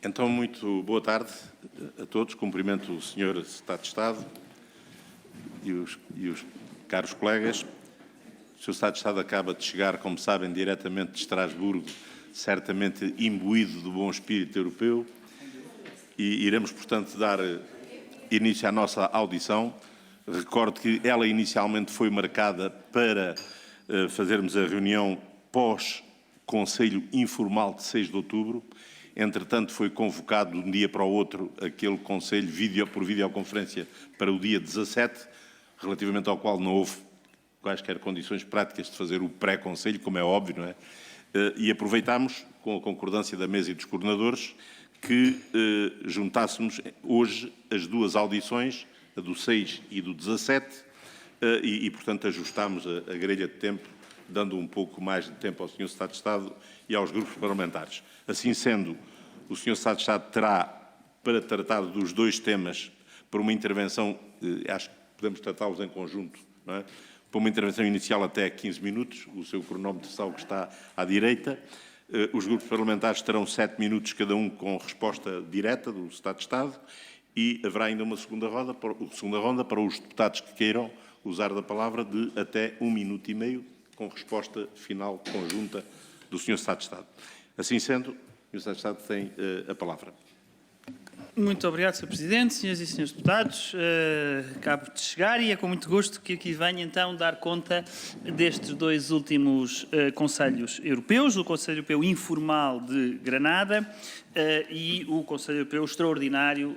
Então, muito boa tarde a todos. Cumprimento o Sr. Secretário de Estado e os caros colegas. O Sr. Secretário de Estado acaba de chegar, como sabem, diretamente de Estrasburgo, certamente imbuído do bom espírito europeu, e iremos, portanto, dar início à nossa audição. Recordo que ela inicialmente foi marcada para fazermos a reunião pós-Conselho Informal de 6 de outubro. Entretanto, foi convocado de um dia para o outro aquele Conselho por videoconferência para o dia 17, relativamente ao qual não houve quaisquer condições práticas de fazer o pré-Conselho, como é óbvio, não é? E aproveitámos, com a concordância da mesa e dos coordenadores, que juntássemos hoje as duas audições, a do 6 e do 17, e portanto, ajustámos a grelha de tempo, dando um pouco mais de tempo ao Sr. Secretário de Estado e aos grupos parlamentares. Assim sendo, o Sr. Secretário de Estado terá, para tratar dos dois temas, por uma intervenção, acho que podemos tratá-los em conjunto, não é? Por uma intervenção inicial até 15 minutos, o seu cronómetro sabe que está à direita. Os grupos parlamentares terão 7 minutos cada um com resposta direta do Secretário de Estado e haverá ainda uma segunda ronda para os deputados que queiram usar da palavra de até 1 minuto e meio, com resposta final conjunta do Sr. Secretário de Estado. Assim sendo, o Sr. Secretário de Estado tem a palavra. Muito obrigado, Sr. Presidente, senhoras e senhores deputados. Acabo de chegar e é com muito gosto que aqui venho então dar conta destes dois últimos Conselhos Europeus, o Conselho Europeu Informal de Granada e o Conselho Europeu Extraordinário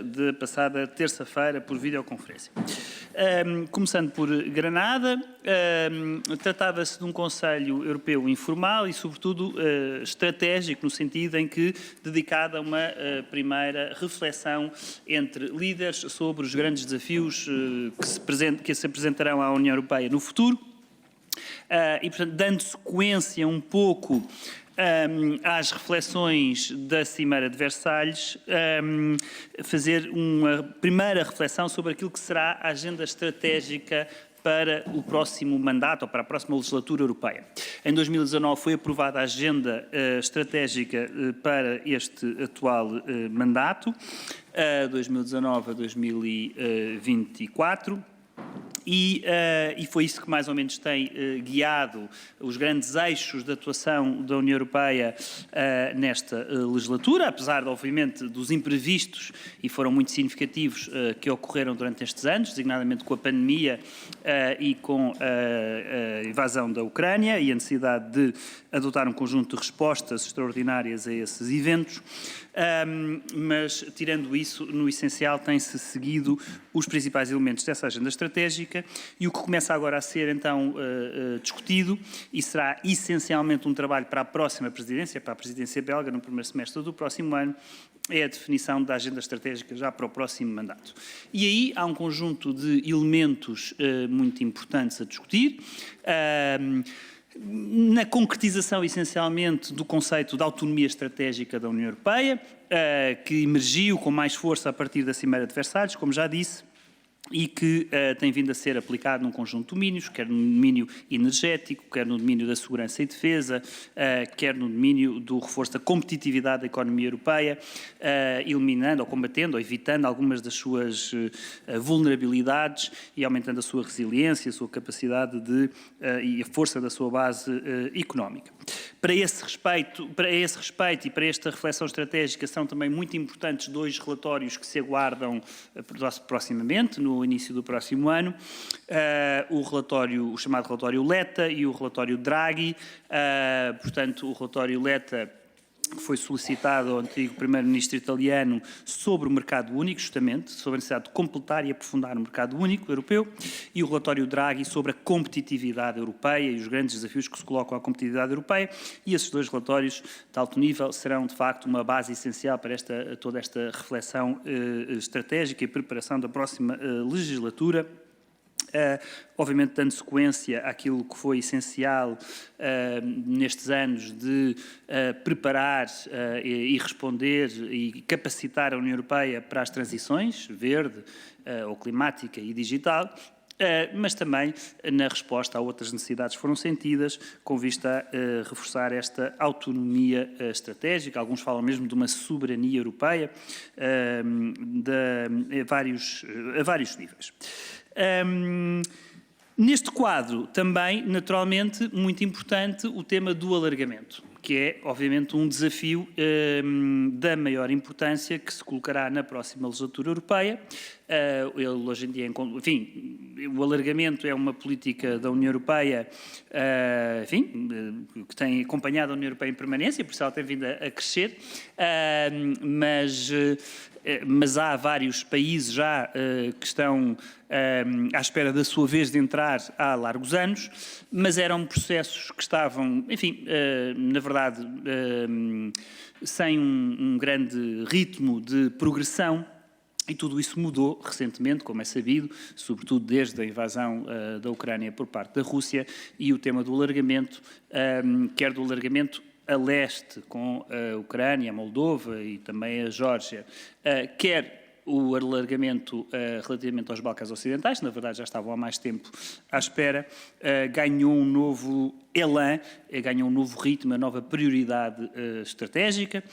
de passada terça-feira por videoconferência. Começando por Granada, tratava-se de um Conselho Europeu informal e, sobretudo, estratégico, no sentido em que dedicado a uma primeira reflexão entre líderes sobre os grandes desafios que se apresentarão à União Europeia no futuro e, portanto, dando sequência um pouco às reflexões da Cimeira de Versalhes, fazer uma primeira reflexão sobre aquilo que será a agenda estratégica para o próximo mandato, ou para a próxima legislatura europeia. Em 2019 foi aprovada a agenda estratégica para este atual mandato, 2019 a 2024. E foi isso que mais ou menos tem guiado os grandes eixos de atuação da União Europeia nesta legislatura, apesar, obviamente, dos imprevistos, e foram muito significativos, que ocorreram durante estes anos, designadamente com a pandemia e com a invasão da Ucrânia e a necessidade de adotar um conjunto de respostas extraordinárias a esses eventos. Mas, tirando isso, no essencial tem-se seguido os principais elementos dessa agenda estratégica e o que começa agora a ser, então, discutido e será essencialmente um trabalho para a próxima presidência, para a presidência belga, no primeiro semestre do próximo ano, é a definição da agenda estratégica já para o próximo mandato. E aí há um conjunto de elementos muito importantes a discutir, na concretização, essencialmente, do conceito de autonomia estratégica da União Europeia, que emergiu com mais força a partir da Cimeira de Versalhes, como já disse, e que tem vindo a ser aplicado num conjunto de domínios, quer no domínio energético, quer no domínio da segurança e defesa, quer no domínio do reforço da competitividade da economia europeia, eliminando ou combatendo ou evitando algumas das suas vulnerabilidades e aumentando a sua resiliência, a sua capacidade e a força da sua base económica. Para esse respeito e para esta reflexão estratégica são também muito importantes dois relatórios que se aguardam proximamente, no início do próximo ano, o chamado relatório Letta e o relatório Draghi. Portanto, o relatório Letta, que foi solicitado ao antigo primeiro-ministro italiano sobre o mercado único, justamente, sobre a necessidade de completar e aprofundar o mercado único europeu, e o relatório Draghi sobre a competitividade europeia e os grandes desafios que se colocam à competitividade europeia, e esses dois relatórios de alto nível serão, de facto, uma base essencial para toda esta reflexão estratégica e preparação da próxima legislatura. Obviamente dando sequência àquilo que foi essencial nestes anos de preparar e responder e capacitar a União Europeia para as transições, verde ou climática e digital, mas também na resposta a outras necessidades que foram sentidas, com vista a reforçar esta autonomia estratégica. Alguns falam mesmo de uma soberania europeia a vários níveis. Neste quadro, também, naturalmente, muito importante o tema do alargamento, que é, obviamente, um desafio da maior importância que se colocará na próxima legislatura europeia. Ele, hoje em dia, enfim, o alargamento é uma política da União Europeia, enfim, que tem acompanhado a União Europeia em permanência, por isso ela tem vindo a crescer, mas há vários países já que estão à espera da sua vez de entrar há largos anos, mas eram processos que estavam, enfim, na verdade, sem um grande ritmo de progressão. E tudo isso mudou recentemente, como é sabido, sobretudo desde a invasão da Ucrânia por parte da Rússia e o tema do alargamento, quer do alargamento a leste com a Ucrânia, a Moldova e também a Geórgia, quer o alargamento relativamente aos Balcãs Ocidentais, que na verdade já estavam há mais tempo à espera, ganhou um novo elan, ganhou um novo ritmo, uma nova prioridade estratégica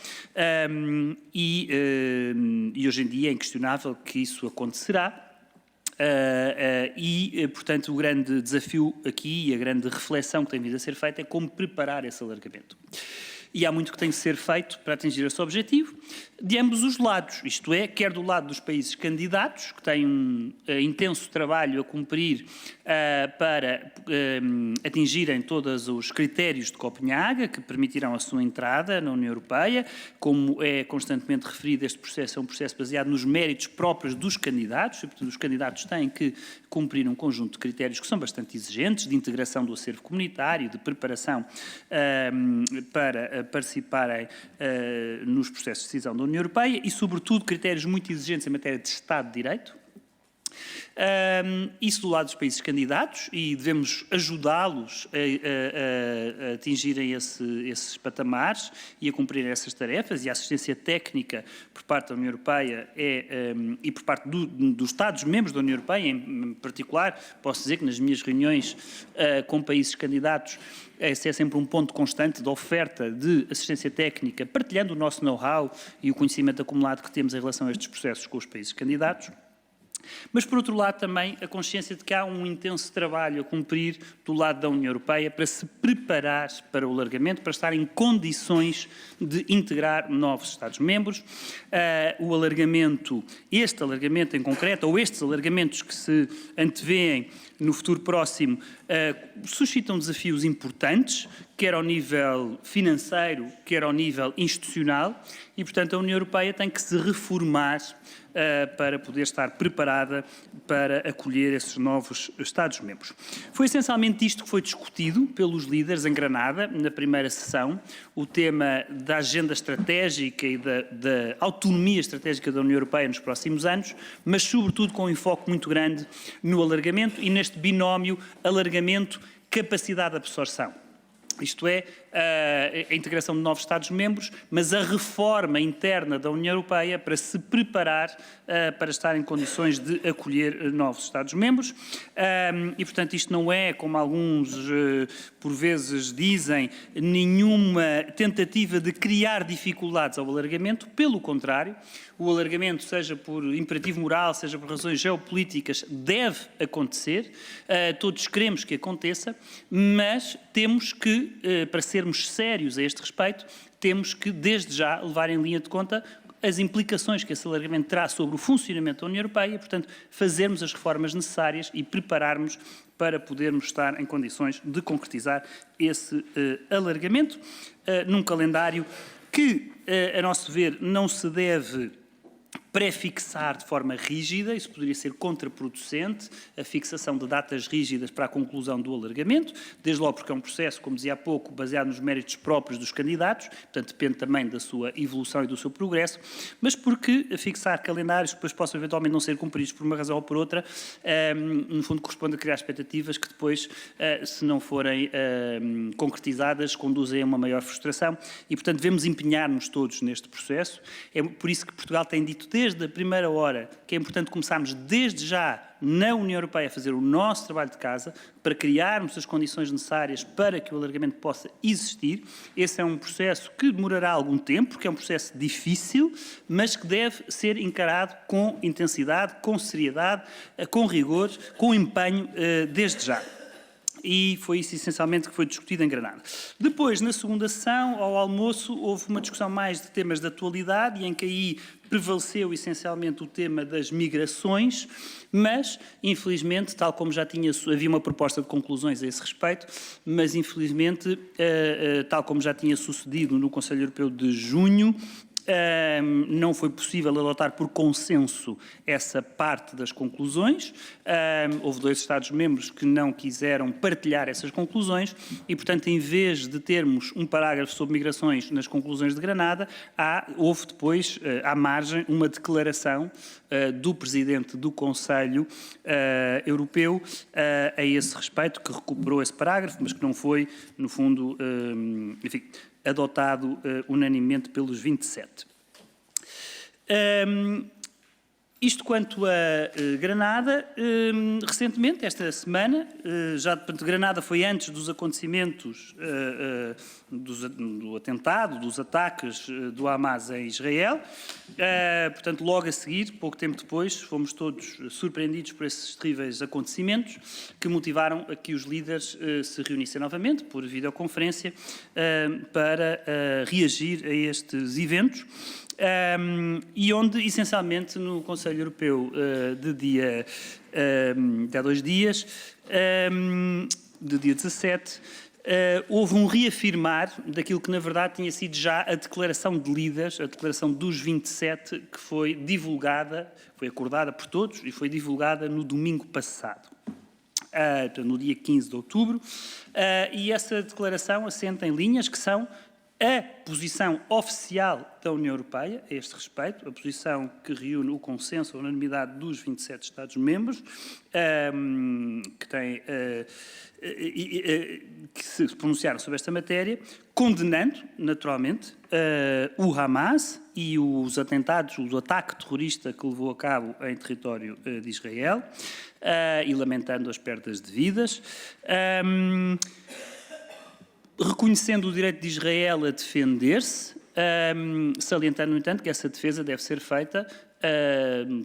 e hoje em dia é inquestionável que isso acontecerá. Portanto, o grande desafio aqui e a grande reflexão que tem vindo a ser feita é como preparar esse alargamento. E há muito que tem de ser feito para atingir esse objetivo, de ambos os lados, isto é, quer do lado dos países candidatos, que têm um intenso trabalho a cumprir para atingirem todos os critérios de Copenhaga, que permitirão a sua entrada na União Europeia. Como é constantemente referido, este processo é um processo baseado nos méritos próprios dos candidatos, e, portanto, os candidatos têm que cumprir um conjunto de critérios que são bastante exigentes, de integração do acervo comunitário, de preparação para participarem nos processos de decisão da União Europeia e, sobretudo, critérios muito exigentes em matéria de Estado de Direito. Isso do lado dos países candidatos, e devemos ajudá-los a atingirem esses patamares e a cumprirem essas tarefas, e a assistência técnica por parte da União Europeia e por parte dos Estados-membros da União Europeia, em particular, posso dizer que nas minhas reuniões com países candidatos esse é sempre um ponto constante de oferta de assistência técnica, partilhando o nosso know-how e o conhecimento acumulado que temos em relação a estes processos com os países candidatos. Mas, por outro lado, também a consciência de que há um intenso trabalho a cumprir do lado da União Europeia para se preparar para o alargamento, para estar em condições de integrar novos Estados-membros. O alargamento, este alargamento em concreto, ou estes alargamentos que se antevêem no futuro próximo, suscitam desafios importantes, quer ao nível financeiro, quer ao nível institucional, e, portanto, a União Europeia tem que se reformar para poder estar preparada para acolher esses novos Estados-membros. Foi essencialmente isto que foi discutido pelos líderes em Granada, na primeira sessão, o tema da agenda estratégica e da autonomia estratégica da União Europeia nos próximos anos, mas, sobretudo, com um enfoque muito grande no alargamento e neste binómio alargamento-capacidade de absorção. Isto é, a integração de novos Estados-membros, mas a reforma interna da União Europeia para se preparar para estar em condições de acolher novos Estados-membros. E, portanto, isto não é, como alguns por vezes dizem, nenhuma tentativa de criar dificuldades ao alargamento. Pelo contrário, o alargamento, seja por imperativo moral, seja por razões geopolíticas, deve acontecer. Todos queremos que aconteça, mas temos que, para sermos sérios a este respeito, temos que, desde já, levar em linha de conta as implicações que esse alargamento terá sobre o funcionamento da União Europeia e, portanto, fazermos as reformas necessárias e prepararmos para podermos estar em condições de concretizar esse alargamento, num calendário que, a nosso ver, não se deve pré-fixar de forma rígida. Isso poderia ser contraproducente, a fixação de datas rígidas para a conclusão do alargamento, desde logo porque é um processo, como dizia há pouco, baseado nos méritos próprios dos candidatos, portanto depende também da sua evolução e do seu progresso, mas porque fixar calendários que depois possam eventualmente não ser cumpridos por uma razão ou por outra, no fundo corresponde a criar expectativas que depois, se não forem concretizadas, conduzem a uma maior frustração e, portanto, devemos empenhar-nos todos neste processo. É por isso que Portugal tem dito desde desde a primeira hora que é importante começarmos desde já na União Europeia a fazer o nosso trabalho de casa para criarmos as condições necessárias para que o alargamento possa existir. Esse é um processo que demorará algum tempo, porque é um processo difícil, mas que deve ser encarado com intensidade, com seriedade, com rigor, com empenho desde já. E foi isso essencialmente que foi discutido em Granada. Depois, na segunda sessão, ao almoço, houve uma discussão mais de temas de atualidade, e em que aí prevaleceu essencialmente o tema das migrações, mas, infelizmente, tal como já havia uma proposta de conclusões a esse respeito, mas, infelizmente, tal como já tinha sucedido no Conselho Europeu de junho, não foi possível adotar por consenso essa parte das conclusões. Houve 2 Estados-membros que não quiseram partilhar essas conclusões e, portanto, em vez de termos um parágrafo sobre migrações nas conclusões de Granada, houve depois, à margem, uma declaração do Presidente do Conselho Europeu a esse respeito, que recuperou esse parágrafo, mas que não foi, no fundo, enfim, adotado unanimemente pelos 27. Isto quanto a Granada, recentemente, esta semana, portanto, Granada foi antes dos acontecimentos do atentado, dos ataques do Hamas em Israel. Portanto, logo a seguir, pouco tempo depois, fomos todos surpreendidos por esses terríveis acontecimentos que motivaram a que os líderes se reunissem novamente por videoconferência para reagir a estes eventos. E onde, essencialmente, no Conselho Europeu de há 2 dias, de dia 17, houve um reafirmar daquilo que, na verdade, tinha sido já a declaração de líderes, a declaração dos 27, que foi divulgada, foi acordada por todos e foi divulgada no domingo passado. No dia 15 de outubro, e essa declaração assenta em linhas que são a posição oficial da União Europeia a este respeito, a posição que reúne o consenso, a unanimidade dos 27 Estados-membros, que se pronunciaram sobre esta matéria, condenando, naturalmente, o Hamas e os atentados, o ataque terrorista que levou a cabo em território de Israel, e lamentando as perdas de vidas, reconhecendo o direito de Israel a defender-se, salientando, no entanto, que essa defesa deve ser feita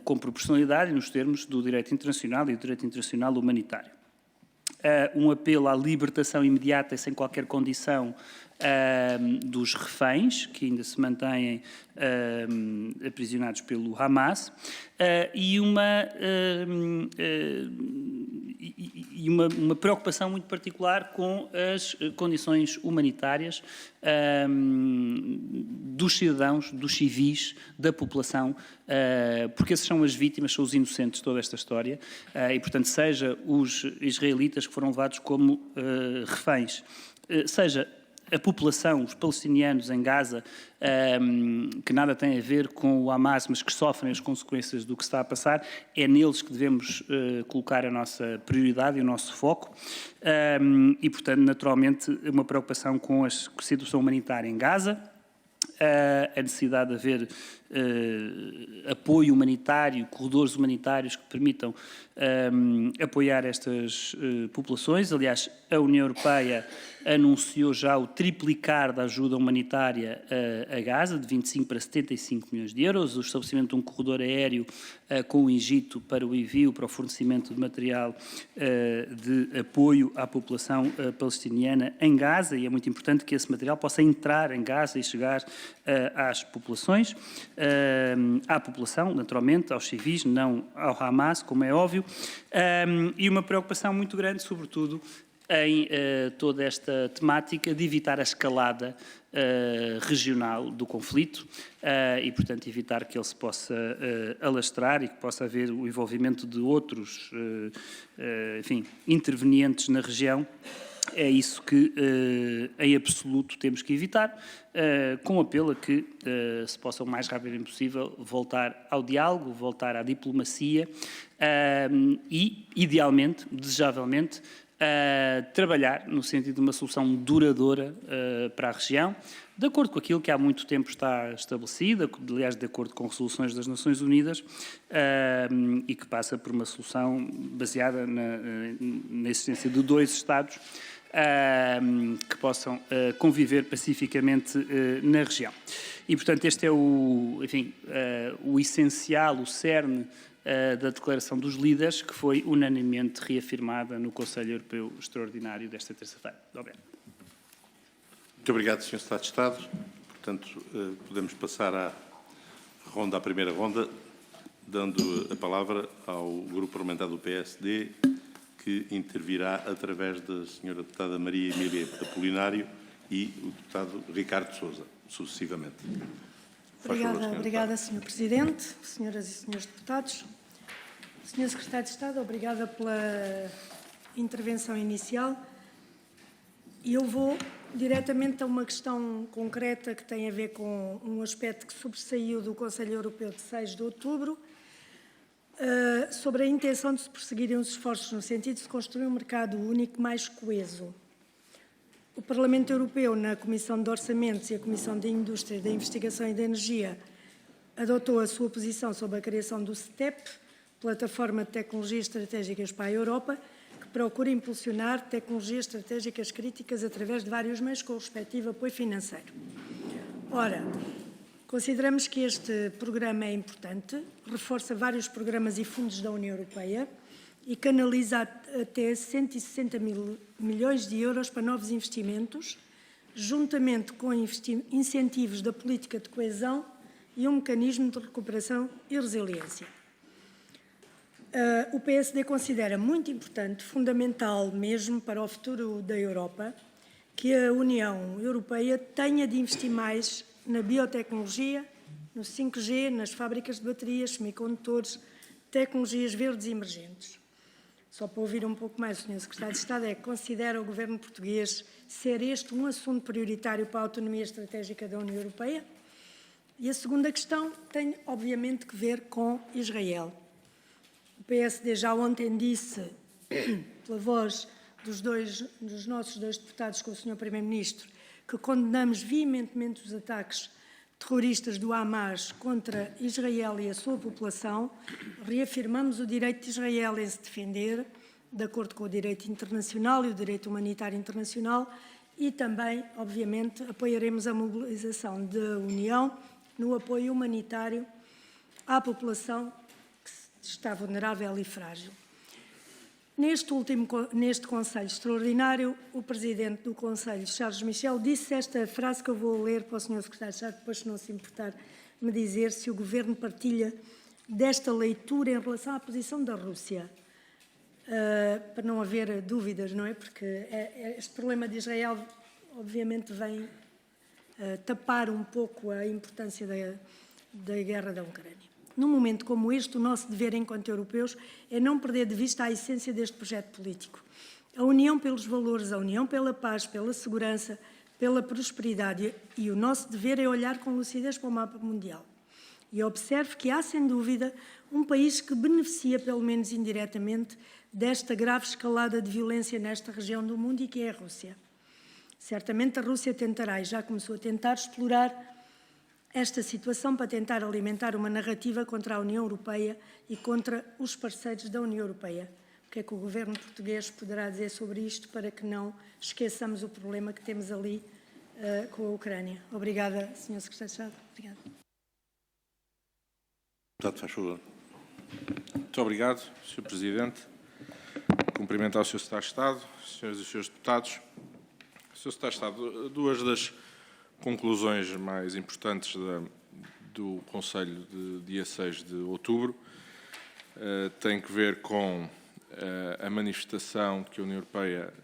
com proporcionalidade e nos termos do direito internacional e do direito internacional humanitário. Um apelo à libertação imediata e sem qualquer condição dos reféns, que ainda se mantêm aprisionados pelo Hamas, e uma preocupação muito particular com as condições humanitárias dos cidadãos, dos civis, da população, porque esses são as vítimas, são os inocentes de toda esta história, e, portanto, seja os israelitas que foram levados como reféns, seja a população, os palestinianos em Gaza, que nada tem a ver com o Hamas, mas que sofrem as consequências do que está a passar, é neles que devemos colocar a nossa prioridade e o nosso foco. E, portanto, naturalmente, uma preocupação com a situação humanitária em Gaza, a necessidade de haver apoio humanitário, corredores humanitários que permitam apoiar estas populações. Aliás, a União Europeia anunciou já o triplicar da ajuda humanitária a Gaza, de 25 para 75 milhões de euros, o estabelecimento de um corredor aéreo com o Egito para o envio, para o fornecimento de material de apoio à população palestiniana em Gaza, e é muito importante que esse material possa entrar em Gaza e chegar às populações, à população, naturalmente, aos civis, não ao Hamas, como é óbvio, e uma preocupação muito grande, sobretudo, em toda esta temática de evitar a escalada regional do conflito e, portanto, evitar que ele se possa alastrar e que possa haver o envolvimento de outros, enfim, intervenientes na região. É isso que, em absoluto, temos que evitar, com apelo a que se possa o mais rapidamente possível voltar ao diálogo, voltar à diplomacia e, idealmente, desejavelmente, trabalhar no sentido de uma solução duradoura para a região, de acordo com aquilo que há muito tempo está estabelecido, aliás, de acordo com resoluções das Nações Unidas, e que passa por uma solução baseada na existência de 2 Estados que possam conviver pacificamente na região. E, portanto, este é o essencial, o cerne da Declaração dos Líderes, que foi unanimemente reafirmada no Conselho Europeu Extraordinário desta terça-feira. Obrigado. Muito obrigado, Sr. Secretário de Estado. Portanto, podemos passar à primeira ronda, dando a palavra ao Grupo Parlamentar do PSD, que intervirá através da Sra. Deputada Maria Emília Apolinário e o Deputado Ricardo Sousa, sucessivamente. Obrigada, Sr. Presidente, senhoras e senhores deputados. Sr. Secretário de Estado, obrigada pela intervenção inicial. E eu vou diretamente a uma questão concreta que tem a ver com um aspecto que sobressaiu do Conselho Europeu de 6 de outubro, sobre a intenção de se prosseguirem os esforços no sentido de se construir um mercado único mais coeso. O Parlamento Europeu, na Comissão de Orçamentos e a Comissão de Indústria, da Investigação e da Energia, adotou a sua posição sobre a criação do STEP, Plataforma de Tecnologias Estratégicas para a Europa, que procura impulsionar tecnologias estratégicas críticas através de vários meios com o respectivo apoio financeiro. Ora, consideramos que este programa é importante, reforça vários programas e fundos da União Europeia e canaliza até 160 mil milhões de euros para novos investimentos, juntamente com incentivos da política de coesão e um mecanismo de recuperação e resiliência. O PSD considera muito importante, fundamental mesmo para o futuro da Europa, que a União Europeia tenha de investir mais na biotecnologia, no 5G, nas fábricas de baterias, semicondutores, tecnologias verdes e emergentes. Só para ouvir um pouco mais o Sr. Secretário de Estado, é que considera o Governo português ser este um assunto prioritário para a autonomia estratégica da União Europeia? E a segunda questão tem, obviamente, que ver com Israel. O PSD já ontem disse, pela voz dos nossos 2 deputados com o Sr. Primeiro-Ministro, que condenamos veementemente os ataques terroristas do Hamas contra Israel e a sua população, reafirmamos o direito de Israel em se defender, de acordo com o direito internacional e o direito humanitário internacional, e também, obviamente, apoiaremos a mobilização da União no apoio humanitário à população que está vulnerável e frágil. Neste Conselho Extraordinário, o Presidente do Conselho, Charles Michel, disse esta frase que eu vou ler para o Sr. Secretário de Estado, depois, se não se importar, me dizer se o Governo partilha desta leitura em relação à posição da Rússia. Para não haver dúvidas, não é? Porque este problema de Israel, obviamente, vem tapar um pouco a importância da guerra da Ucrânia. Num momento como este, o nosso dever enquanto europeus é não perder de vista a essência deste projeto político. A união pelos valores, a união pela paz, pela segurança, pela prosperidade, e o nosso dever é olhar com lucidez para o mapa mundial. E observe que há, sem dúvida, um país que beneficia, pelo menos indiretamente, desta grave escalada de violência nesta região do mundo, e que é a Rússia. Certamente a Rússia tentará, e já começou a tentar, explorar esta situação para tentar alimentar uma narrativa contra a União Europeia e contra os parceiros da União Europeia. O que é que o Governo português poderá dizer sobre isto para que não esqueçamos o problema que temos ali com a Ucrânia? Obrigada, Sr. Secretário de Estado. Obrigada. Deputado, faz favor. Muito obrigado, Sr. Presidente. Cumprimentar o Sr. Secretário de Estado, senhoras e senhores deputados. Sr. Secretário de Estado, duas das conclusões mais importantes do Conselho de dia 6 de outubro têm que ver com a manifestação de que a União Europeia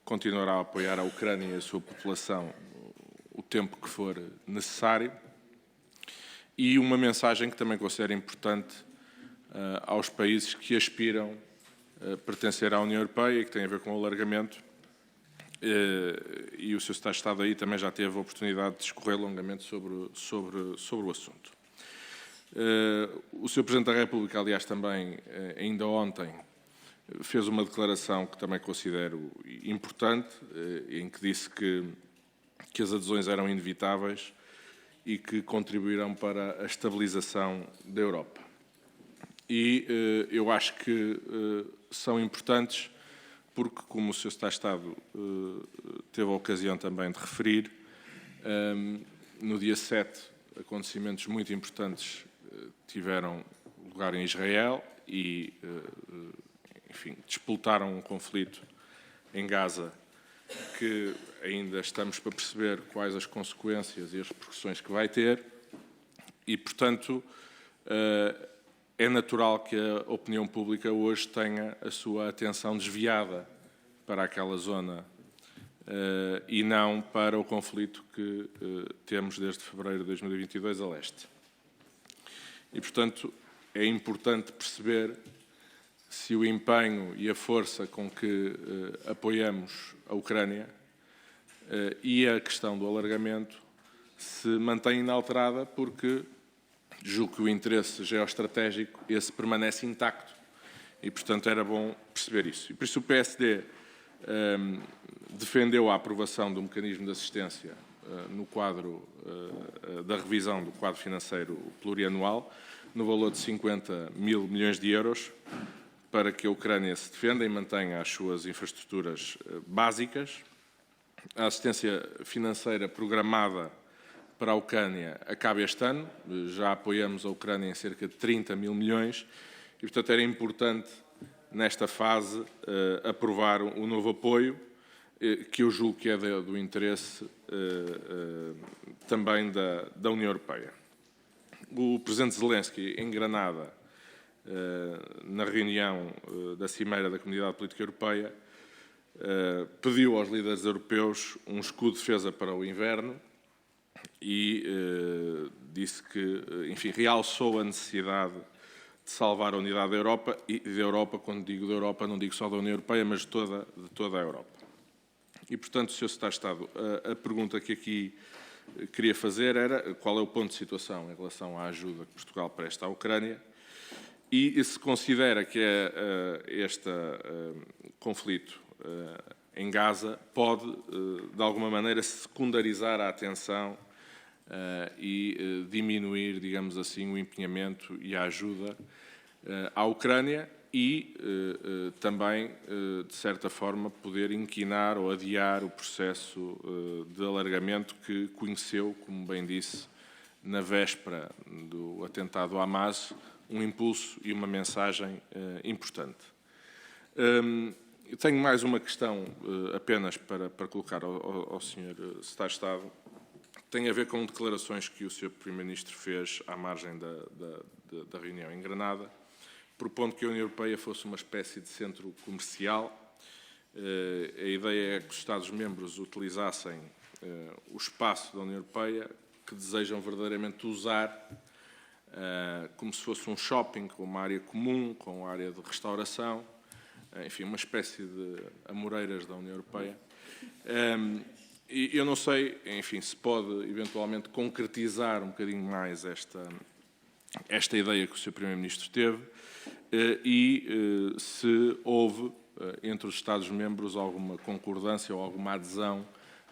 continuará a apoiar a Ucrânia e a sua população o tempo que for necessário, e uma mensagem que também considero importante aos países que aspiram a pertencer à União Europeia e que tem a ver com o alargamento. E o Sr. Secretário de Estado aí também já teve a oportunidade de discorrer longamente sobre o assunto. O Sr. Presidente da República, aliás, também, ainda ontem, fez uma declaração que também considero importante, em que disse que as adesões eram inevitáveis e que contribuirão para a estabilização da Europa. E eu acho que são importantes porque, como o Sr. Secretário de Estado teve a ocasião também de referir, no dia 7, acontecimentos muito importantes tiveram lugar em Israel e, enfim, despoltaram um conflito em Gaza que ainda estamos para perceber quais as consequências e as repercussões que vai ter e, portanto, é natural que a opinião pública hoje tenha a sua atenção desviada para aquela zona e não para o conflito que temos desde fevereiro de 2022 a leste. E, portanto, é importante perceber se o empenho e a força com que apoiamos a Ucrânia e a questão do alargamento se mantém inalterada, porque julgo que o interesse geoestratégico esse permanece intacto e, portanto, era bom perceber isso. E por isso o PSD defendeu a aprovação do mecanismo de assistência no quadro da revisão do quadro financeiro plurianual, no valor de 50 mil milhões de euros, para que a Ucrânia se defenda e mantenha as suas infraestruturas básicas. A assistência financeira programada para a Ucrânia acaba este ano. Já apoiamos a Ucrânia em cerca de 30 mil milhões e, portanto, era importante, nesta fase, aprovar um novo apoio, que eu julgo que é do interesse também da União Europeia. O Presidente Zelensky, em Granada, na reunião da Cimeira da Comunidade Política Europeia, pediu aos líderes europeus um escudo de defesa para o inverno e disse que, enfim, realçou a necessidade de salvar a unidade da Europa e da Europa, quando digo da Europa, não digo só da União Europeia, mas de toda a Europa. E, portanto, Sr. Secretário de Estado, a pergunta que aqui queria fazer era qual é o ponto de situação em relação à ajuda que Portugal presta à Ucrânia e se considera que este conflito em Gaza pode, de alguma maneira, secundarizar a atenção e diminuir, digamos assim, o empenhamento e a ajuda à Ucrânia e também, de certa forma, poder inquinar ou adiar o processo de alargamento que conheceu, como bem disse, na véspera do atentado à Hamas, um impulso e uma mensagem importante. Tenho mais uma questão apenas para colocar ao Sr. Secretário de Estado. Tem a ver com declarações que o Sr. Primeiro-Ministro fez à margem da reunião em Granada, propondo que a União Europeia fosse uma espécie de centro comercial. A ideia é que os Estados-membros utilizassem o espaço da União Europeia que desejam verdadeiramente usar como se fosse um shopping, com uma área comum, com uma área de restauração, enfim, uma espécie de amoreiras da União Europeia. E eu não sei, enfim, se pode eventualmente concretizar um bocadinho mais esta ideia que o Sr. Primeiro-Ministro teve e se houve entre os Estados-membros alguma concordância ou alguma adesão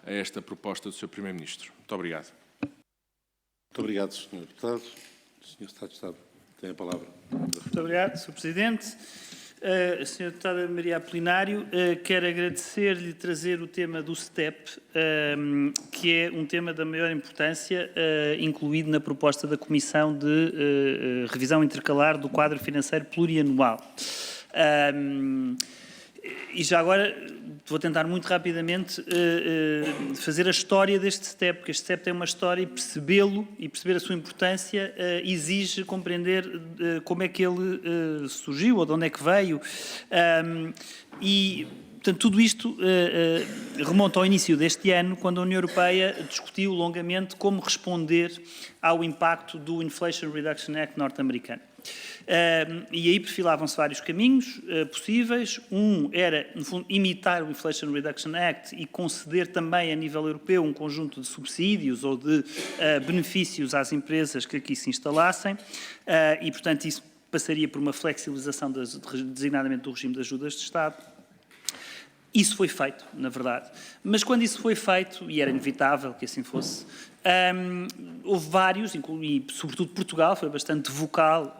a esta proposta do Sr. Primeiro-Ministro. Muito obrigado. Muito obrigado, Sr. Deputado. O Sr. Secretário de Estado tem a palavra. Muito obrigado, Sr. Presidente. Sra. Deputada Maria Apolinário, quero agradecer-lhe trazer o tema do STEP, que é um tema da maior importância, incluído na proposta da Comissão de Revisão Intercalar do Quadro Financeiro Plurianual. E já agora vou tentar muito rapidamente fazer a história deste STEP, porque este STEP tem uma história e percebê-lo e perceber a sua importância exige compreender como é que ele surgiu ou de onde é que veio. Portanto, tudo isto remonta ao início deste ano, quando a União Europeia discutiu longamente como responder ao impacto do Inflation Reduction Act norte-americano. E aí perfilavam-se vários caminhos possíveis. Um era, no fundo, imitar o Inflation Reduction Act e conceder também a nível europeu um conjunto de subsídios ou de benefícios às empresas que aqui se instalassem. E, portanto, isso passaria por uma flexibilização, designadamente do regime de ajudas de Estado. Isso foi feito, na verdade. Mas quando isso foi feito, e era inevitável que assim fosse, houve vários, e sobretudo Portugal foi bastante vocal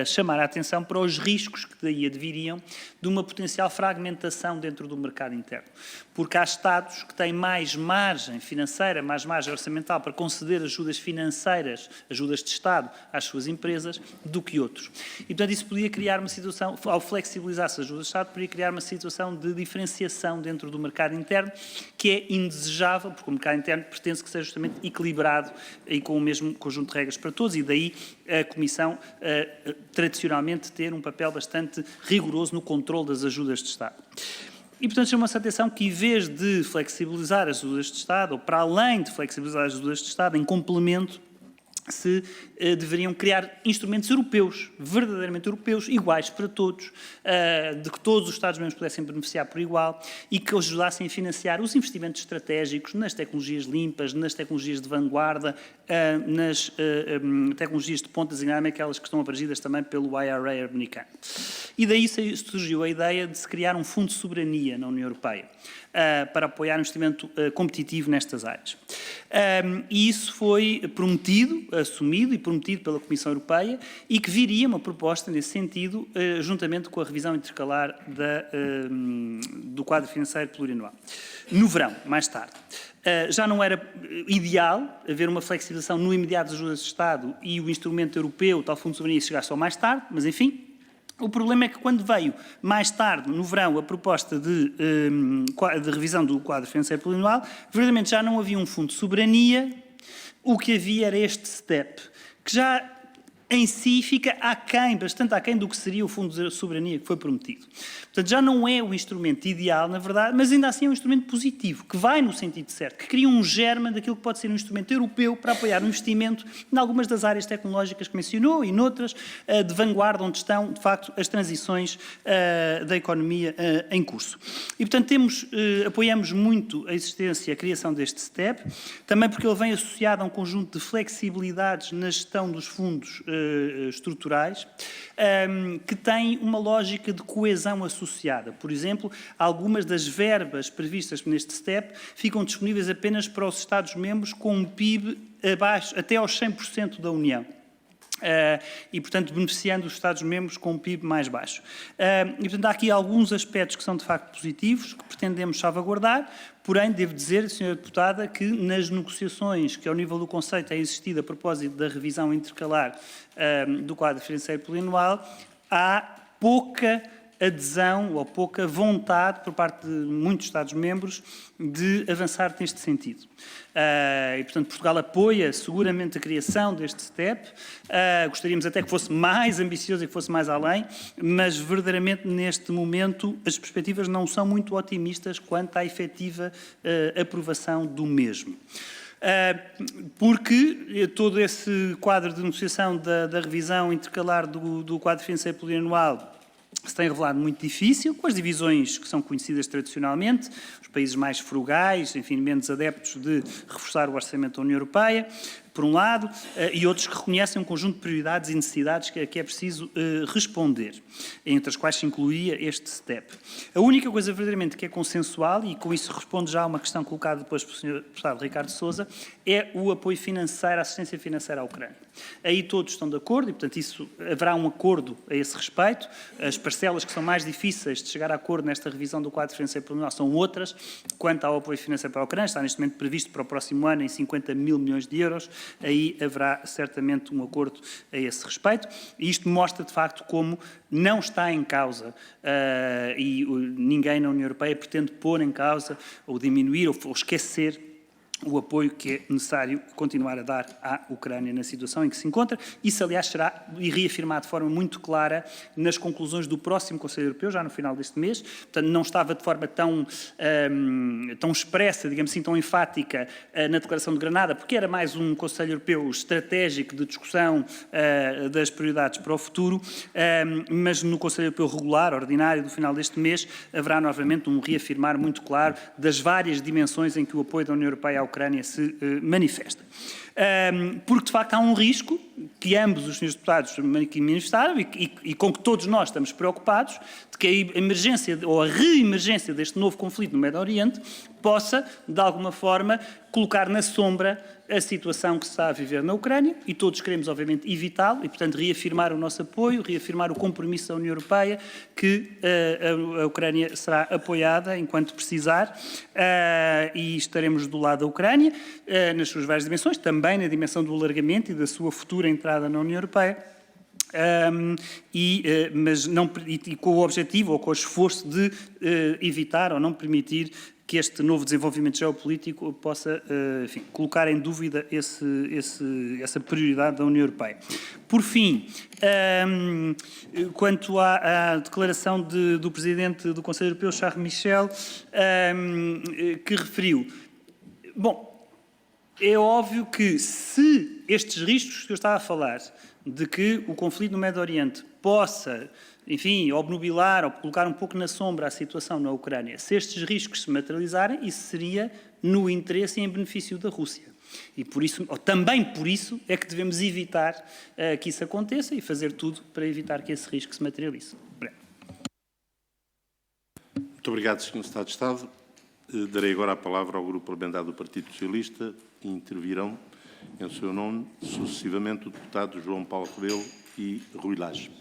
a chamar a atenção para os riscos que daí adviriam de uma potencial fragmentação dentro do mercado interno. Porque há Estados que têm mais margem financeira, mais margem orçamental para conceder ajudas financeiras, ajudas de Estado às suas empresas, do que outros. E, portanto, isso podia criar uma situação, ao flexibilizar-se as ajudas de Estado, podia criar uma situação de diferenciação dentro do mercado interno, que é indesejável, porque o mercado interno pretende que seja justamente equilibrado e com o mesmo conjunto de regras para todos, e daí a Comissão tradicionalmente ter um papel bastante rigoroso no controle das ajudas de Estado. E, portanto, chama-se a atenção que, em vez de flexibilizar as ajudas de Estado, ou para além de flexibilizar as ajudas de Estado, em complemento, se deveriam criar instrumentos europeus, verdadeiramente europeus, iguais para todos, de que todos os Estados-membros pudessem beneficiar por igual e que ajudassem a financiar os investimentos estratégicos nas tecnologias limpas, nas tecnologias de vanguarda, nas tecnologias de ponta, designadamente aquelas que estão abrangidas também pelo IRA americano. E daí surgiu a ideia de se criar um fundo de soberania na União Europeia, para apoiar um investimento competitivo nestas áreas. E isso foi prometido, assumido e prometido pela Comissão Europeia e que viria uma proposta nesse sentido, juntamente com a revisão intercalar do quadro financeiro plurianual. No verão, mais tarde. Já não era ideal haver uma flexibilização no imediato das ajudas de Estado e o instrumento europeu, o tal Fundo de Soberania, chegar só mais tarde, mas enfim. O problema é que quando veio, mais tarde, no verão, a proposta de revisão do quadro financeiro plurianual, verdadeiramente já não havia um fundo de soberania, o que havia era este STEP, que já em si fica aquém, bastante aquém do que seria o fundo de soberania que foi prometido. Portanto, já não é o instrumento ideal, na verdade, mas ainda assim é um instrumento positivo, que vai no sentido certo, que cria um germe daquilo que pode ser um instrumento europeu para apoiar o investimento em algumas das áreas tecnológicas que mencionou e noutras de vanguarda, onde estão, de facto, as transições da economia em curso. E, portanto, apoiamos muito a existência e a criação deste STEP, também porque ele vem associado a um conjunto de flexibilidades na gestão dos fundos estruturais, que têm uma lógica de coesão associada. Por exemplo, algumas das verbas previstas neste STEP ficam disponíveis apenas para os Estados-membros com um PIB abaixo, até aos 100% da União. E, portanto, beneficiando os Estados-membros com um PIB mais baixo. E, portanto, há aqui alguns aspectos que são, de facto, positivos, que pretendemos salvaguardar, porém, devo dizer, Sra. Deputada, que nas negociações que, ao nível do Conselho, têm existido a propósito da revisão intercalar do quadro financeiro plurianual, há pouca adesão ou pouca vontade por parte de muitos Estados-membros de avançar neste sentido. E, portanto, Portugal apoia seguramente a criação deste STEP. Gostaríamos até que fosse mais ambicioso e que fosse mais além, mas verdadeiramente neste momento as perspectivas não são muito otimistas quanto à efetiva aprovação do mesmo. Porque todo esse quadro de negociação da revisão intercalar do quadro financeiro plurianual se tem revelado muito difícil, com as divisões que são conhecidas tradicionalmente, os países mais frugais, enfim, menos adeptos de reforçar o orçamento da União Europeia, por um lado, e outros que reconhecem um conjunto de prioridades e necessidades que é preciso responder, entre as quais se incluía este STEP. A única coisa verdadeiramente que é consensual, e com isso responde já a uma questão colocada depois pelo Sr. Deputado Ricardo Sousa, é o apoio financeiro, a assistência financeira à Ucrânia. Aí todos estão de acordo e, portanto, haverá um acordo a esse respeito. As parcelas que são mais difíceis de chegar a acordo nesta revisão do quadro financeiro plurianual são outras. Quanto ao apoio financeiro para a Ucrânia, está neste momento previsto para o próximo ano em 50 mil milhões de euros. Aí haverá certamente um acordo a esse respeito. E isto mostra, de facto, como não está em causa e ninguém na União Europeia pretende pôr em causa ou diminuir ou esquecer o apoio que é necessário continuar a dar à Ucrânia na situação em que se encontra. Isso, aliás, será reafirmado de forma muito clara nas conclusões do próximo Conselho Europeu, já no final deste mês. Portanto, não estava de forma tão expressa, digamos assim, tão enfática na Declaração de Granada, porque era mais um Conselho Europeu estratégico de discussão das prioridades para o futuro, mas no Conselho Europeu regular, ordinário, do final deste mês, haverá novamente um reafirmar muito claro das várias dimensões em que o apoio da União Europeia à Ucrânia se manifesta. Porque, de facto, há um risco que ambos os senhores deputados aqui manifestaram e com que todos nós estamos preocupados, de que a emergência ou a reemergência deste novo conflito no Médio Oriente possa, de alguma forma, colocar na sombra a situação que se está a viver na Ucrânia, e todos queremos, obviamente, evitá-lo e, portanto, reafirmar o nosso apoio, reafirmar o compromisso da União Europeia que a Ucrânia será apoiada enquanto precisar e estaremos do lado da Ucrânia nas suas várias dimensões, também na dimensão do alargamento e da sua futura entrada na União Europeia. Mas com o objetivo ou com o esforço de evitar ou não permitir que este novo desenvolvimento geopolítico possa, enfim, colocar em dúvida essa prioridade da União Europeia. Por fim, quanto à declaração do Presidente do Conselho Europeu, Charles Michel, que referiu, bom, é óbvio que se estes riscos que eu estava a falar, de que o conflito no Médio Oriente possa, enfim, obnubilar ou colocar um pouco na sombra a situação na Ucrânia, se estes riscos se materializarem, isso seria no interesse e em benefício da Rússia. E por isso, ou também por isso, é que devemos evitar que isso aconteça e fazer tudo para evitar que esse risco se materialize. Muito obrigado, Sr. Secretário de Estado. Darei agora a palavra ao Grupo Parlamentar do Partido Socialista e intervirão em seu nome, sucessivamente, o deputado João Paulo Rebelo e Rui Lage.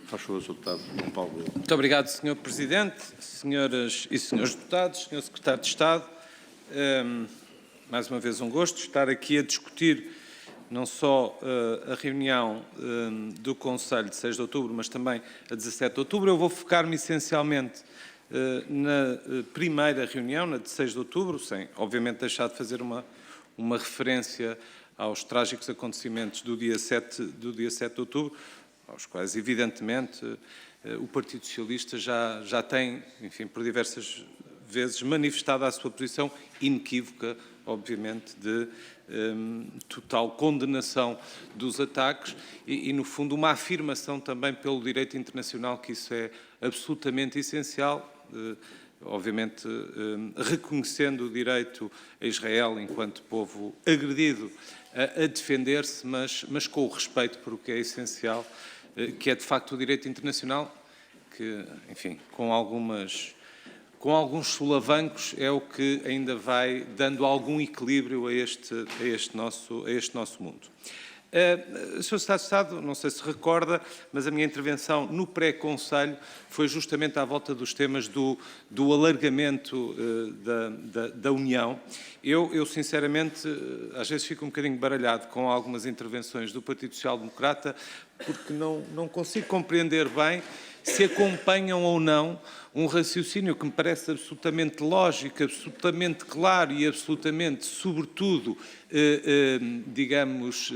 Faz favor, Sr. Deputado João Paulo Rebelo. Muito obrigado, Sr. Presidente, senhoras e senhores deputados, Sr. Secretário de Estado. Mais uma vez um gosto estar aqui a discutir não só a reunião do Conselho de 6 de outubro, mas também a 17 de outubro. Eu vou focar-me essencialmente na primeira reunião, na de 6 de outubro, sem, obviamente, deixar de fazer uma referência aos trágicos acontecimentos do dia 7 de outubro, aos quais, evidentemente, o Partido Socialista já tem, enfim, por diversas vezes, manifestado a sua posição inequívoca, obviamente, de total condenação dos ataques e, no fundo, uma afirmação também pelo direito internacional que isso é absolutamente essencial, obviamente reconhecendo o direito a Israel enquanto povo agredido a defender-se, mas com o respeito por o que é essencial, que é de facto o direito internacional, que, enfim, com alguns solavancos é o que ainda vai dando algum equilíbrio a este nosso mundo. Sr. Secretário de Estado, não sei se recorda, mas a minha intervenção no pré-Conselho foi justamente à volta dos temas do alargamento da União. Eu, sinceramente, às vezes fico um bocadinho baralhado com algumas intervenções do Partido Social Democrata, porque não consigo compreender bem se acompanham ou não um raciocínio que me parece absolutamente lógico, absolutamente claro e absolutamente, sobretudo, digamos,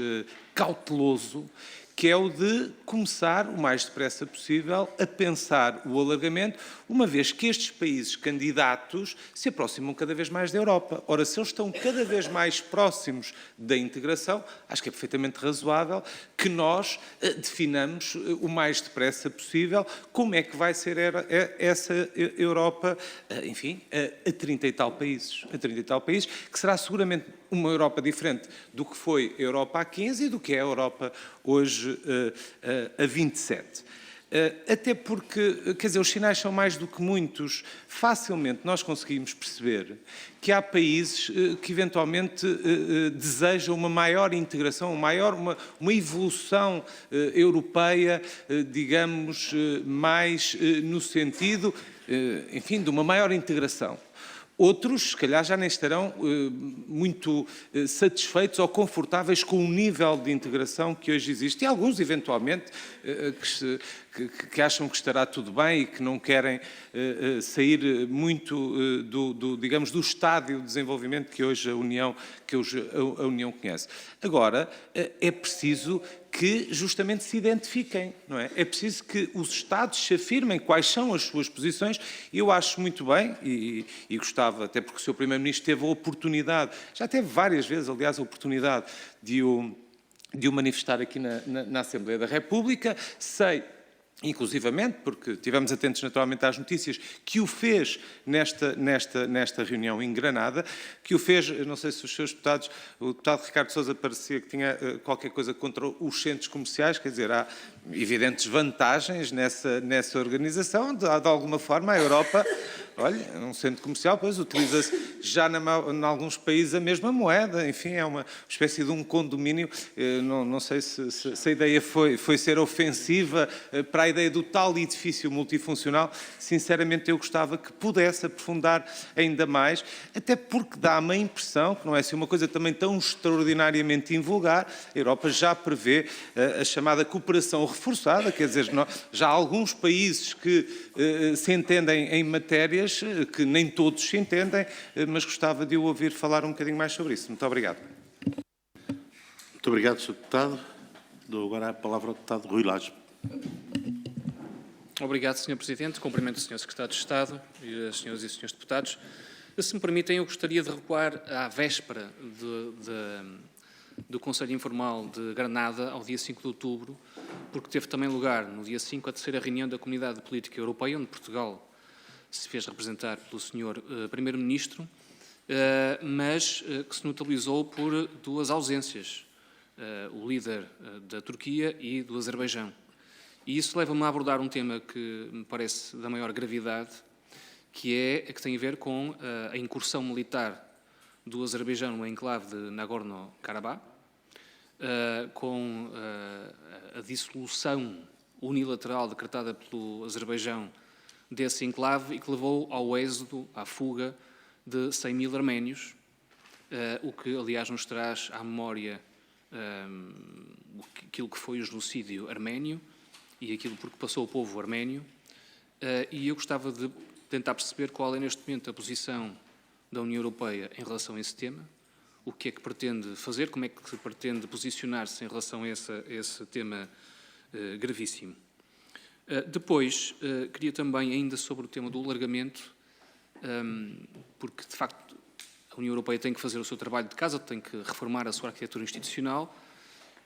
cauteloso, que é o de começar o mais depressa possível a pensar o alargamento, uma vez que estes países candidatos se aproximam cada vez mais da Europa. Ora, se eles estão cada vez mais próximos da integração, acho que é perfeitamente razoável que nós definamos o mais depressa possível como é que vai ser essa Europa, enfim, a 30 e tal países. A 30 e tal países, que será seguramente uma Europa diferente do que foi a Europa há 15 e do que é a Europa hoje a 27. Até porque, quer dizer, os sinais são mais do que muitos. Facilmente nós conseguimos perceber que há países que eventualmente desejam uma maior integração, uma evolução europeia, digamos, mais no sentido, enfim, de uma maior integração. Outros, se calhar, já nem estarão muito satisfeitos ou confortáveis com o nível de integração que hoje existe. E alguns, eventualmente, que acham que estará tudo bem e que não querem sair muito, digamos, do estádio de desenvolvimento que hoje a União conhece. Agora, é preciso que justamente se identifiquem, não é? É preciso que os Estados se afirmem quais são as suas posições. Eu acho muito bem, e gostava, até porque o Sr. Primeiro-Ministro teve a oportunidade, já teve várias vezes, aliás, a oportunidade de o manifestar aqui na Assembleia da República. Sei inclusivamente, porque estivemos atentos naturalmente às notícias, que o fez nesta reunião em Granada, que o fez, não sei se os seus deputados, o deputado Ricardo Sousa parecia que tinha qualquer coisa contra os centros comerciais, quer dizer, há evidentes vantagens nessa organização, de alguma forma a Europa, olha, um centro comercial, pois utiliza-se já em alguns países a mesma moeda, enfim, é uma espécie de um condomínio, não sei se a ideia foi ser ofensiva para a ideia do tal edifício multifuncional. Sinceramente eu gostava que pudesse aprofundar ainda mais, até porque dá-me a impressão que não é assim uma coisa também tão extraordinariamente invulgar. A Europa já prevê a chamada cooperação reforçada, quer dizer, já há alguns países que se entendem em matérias que nem todos se entendem, mas gostava de o ouvir falar um bocadinho mais sobre isso. Muito obrigado. Muito obrigado, Sr. Deputado. Dou agora a palavra ao deputado Rui Lage. Obrigado, Sr. Presidente. Cumprimento o Sr. Secretário de Estado e as senhoras e senhores deputados. Se me permitem, eu gostaria de recuar à véspera do Conselho Informal de Granada, ao dia 5 de outubro, porque teve também lugar, no dia 5, a terceira reunião da Comunidade Política Europeia, onde Portugal se fez representar pelo Sr. Primeiro-Ministro, mas que se notabilizou por duas ausências, o líder da Turquia e do Azerbaijão. E isso leva-me a abordar um tema que me parece da maior gravidade, que tem a ver com a incursão militar do Azerbaijão no enclave de Nagorno-Karabakh, com a dissolução unilateral decretada pelo Azerbaijão desse enclave e que levou ao êxodo, à fuga de 100 mil arménios, o que, aliás, nos traz à memória aquilo que foi o genocídio arménio e aquilo por que passou o povo arménio. E eu gostava de tentar perceber qual é, neste momento, a posição da União Europeia em relação a esse tema, o que é que pretende fazer, como é que pretende posicionar-se em relação a esse tema gravíssimo. Depois, queria também, ainda sobre o tema do alargamento, porque, de facto, a União Europeia tem que fazer o seu trabalho de casa, tem que reformar a sua arquitetura institucional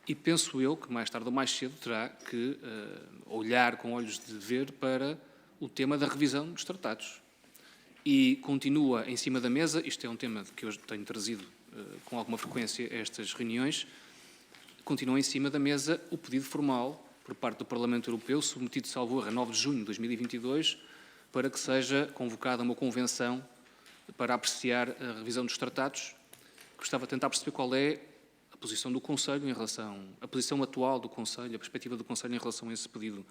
e penso eu que, mais tarde ou mais cedo, terá que olhar com olhos de ver para o tema da revisão dos tratados. E continua em cima da mesa, isto é um tema que eu tenho trazido com alguma frequência a estas reuniões, continua em cima da mesa o pedido formal por parte do Parlamento Europeu, submetido, salvo erro, a 9 de junho de 2022, para que seja convocada uma convenção para apreciar a revisão dos tratados. Gostava de tentar perceber qual é a posição do Conselho em relação, a posição atual do Conselho, a perspectiva do Conselho em relação a esse pedido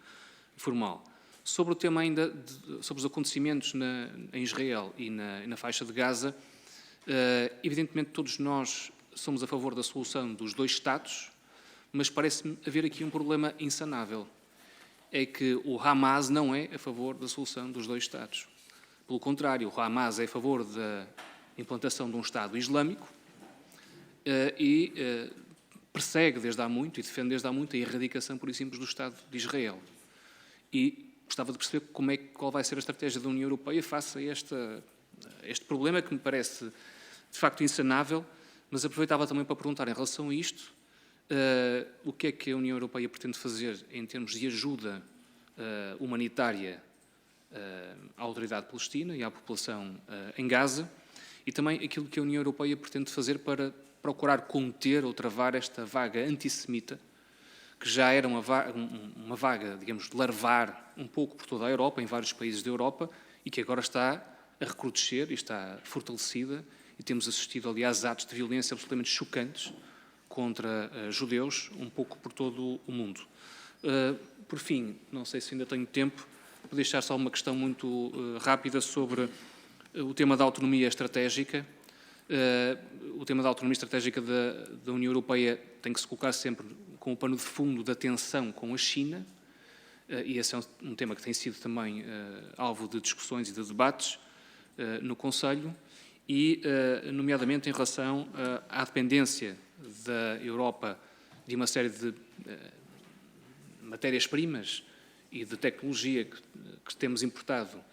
formal. Sobre o tema ainda, sobre os acontecimentos em Israel e na faixa de Gaza, evidentemente todos nós somos a favor da solução dos dois Estados, mas parece-me haver aqui um problema insanável. É que o Hamas não é a favor da solução dos dois Estados. Pelo contrário, o Hamas é a favor da implantação de um Estado islâmico e persegue desde há muito e defende desde há muito a erradicação, por exemplo, do Estado de Israel. E gostava de perceber qual vai ser a estratégia da União Europeia face a este problema que me parece, de facto, insanável, mas aproveitava também para perguntar em relação a isto, o que é que a União Europeia pretende fazer em termos de ajuda humanitária à autoridade palestina e à população em Gaza, e também aquilo que a União Europeia pretende fazer para procurar conter ou travar esta vaga antissemita, que já era uma vaga, digamos, de larvar um pouco por toda a Europa, em vários países da Europa, e que agora está a recrudescer e está fortalecida, e temos assistido, aliás, a atos de violência absolutamente chocantes contra judeus, um pouco por todo o mundo. Por fim, não sei se ainda tenho tempo, vou deixar só uma questão muito rápida sobre o tema da autonomia estratégica. O tema da autonomia estratégica da União Europeia tem que se colocar sempre com o pano de fundo da tensão com a China, e esse é um tema que tem sido também alvo de discussões e de debates no Conselho, e nomeadamente em relação à dependência da Europa de uma série de matérias-primas e de tecnologia que temos importado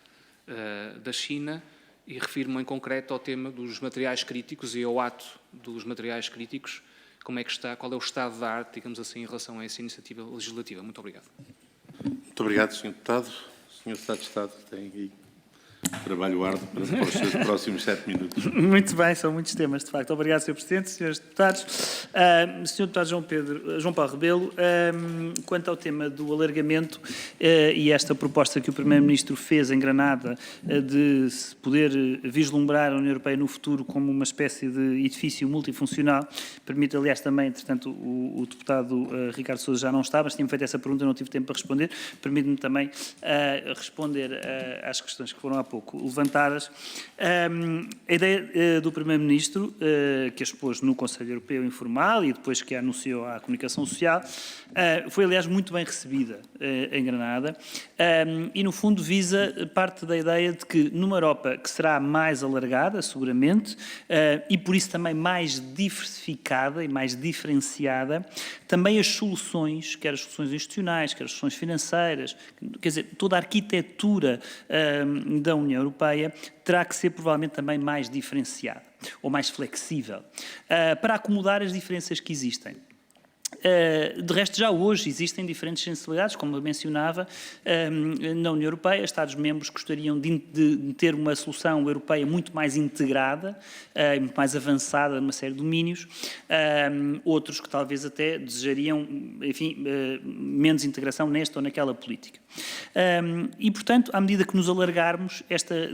da China, e refiro-me em concreto ao tema dos materiais críticos e ao ato dos materiais críticos, como é que está, qual é o estado da arte, digamos assim, em relação a essa iniciativa legislativa. Muito obrigado. Muito Muito obrigado, Sr. Deputado. O Sr. Secretário de Estado tem aí trabalho árduo para os seus próximos 7 minutos. Muito bem, são muitos temas, de facto. Obrigado, Sr. Presidente, Srs. Deputados. Sr. Deputado João Paulo Rebelo, quanto ao tema do alargamento e esta proposta que o Primeiro-Ministro fez em Granada de se poder vislumbrar a União Europeia no futuro como uma espécie de edifício multifuncional, permite, aliás, também, entretanto, o deputado Ricardo Sousa já não está, mas tinha feito essa pergunta, não tive tempo para responder, permite-me também responder às questões que foram há pouco levantadas. A ideia do Primeiro-Ministro, que expôs no Conselho Europeu Informal e depois que a anunciou à comunicação social, foi, aliás, muito bem recebida em Granada e, no fundo, visa parte da ideia de que numa Europa que será mais alargada, seguramente, e por isso também mais diversificada e mais diferenciada, também as soluções, quer as soluções institucionais, quer as soluções financeiras, quer dizer, toda a arquitetura da União Europeia terá que ser provavelmente também mais diferenciada ou mais flexível para acomodar as diferenças que existem. De resto, já hoje existem diferentes sensibilidades, como eu mencionava, na União Europeia. Estados-membros gostariam de ter uma solução europeia muito mais integrada, muito mais avançada numa série de domínios. Outros que talvez até desejariam, enfim, menos integração nesta ou naquela política. E, portanto, à medida que nos alargarmos, esta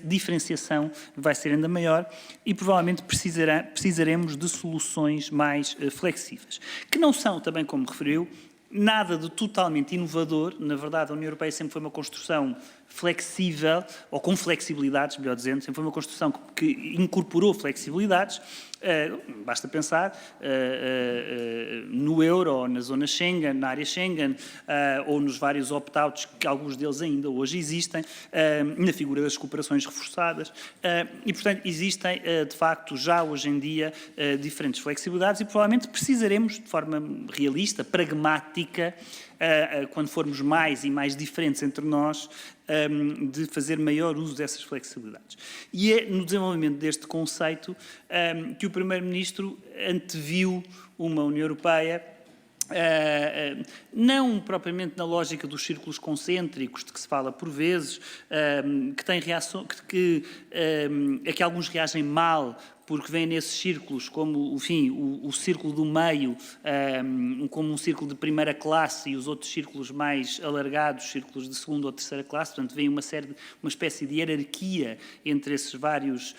diferenciação vai ser ainda maior e provavelmente precisaremos de soluções mais flexíveis, que não são, também como referiu, nada de totalmente inovador. Na verdade, a União Europeia sempre foi uma construção flexível, ou com flexibilidades, melhor dizendo, sempre foi uma construção que incorporou flexibilidades. Basta pensar no euro, ou na zona Schengen, na área Schengen, ou nos vários opt-outs, que alguns deles ainda hoje existem, na figura das cooperações reforçadas. E, portanto, existem, de facto, já hoje em dia, diferentes flexibilidades e provavelmente precisaremos, de forma realista, pragmática, quando formos mais e mais diferentes entre nós, de fazer maior uso dessas flexibilidades. E é no desenvolvimento deste conceito que o Primeiro-Ministro anteviu uma União Europeia não propriamente na lógica dos círculos concêntricos, de que se fala por vezes, que tem reação, a que alguns reagem mal, porque vêm nesses círculos como, enfim, o círculo do meio, como um círculo de primeira classe e os outros círculos mais alargados, círculos de segunda ou terceira classe. Portanto, vem uma espécie de hierarquia entre esses vários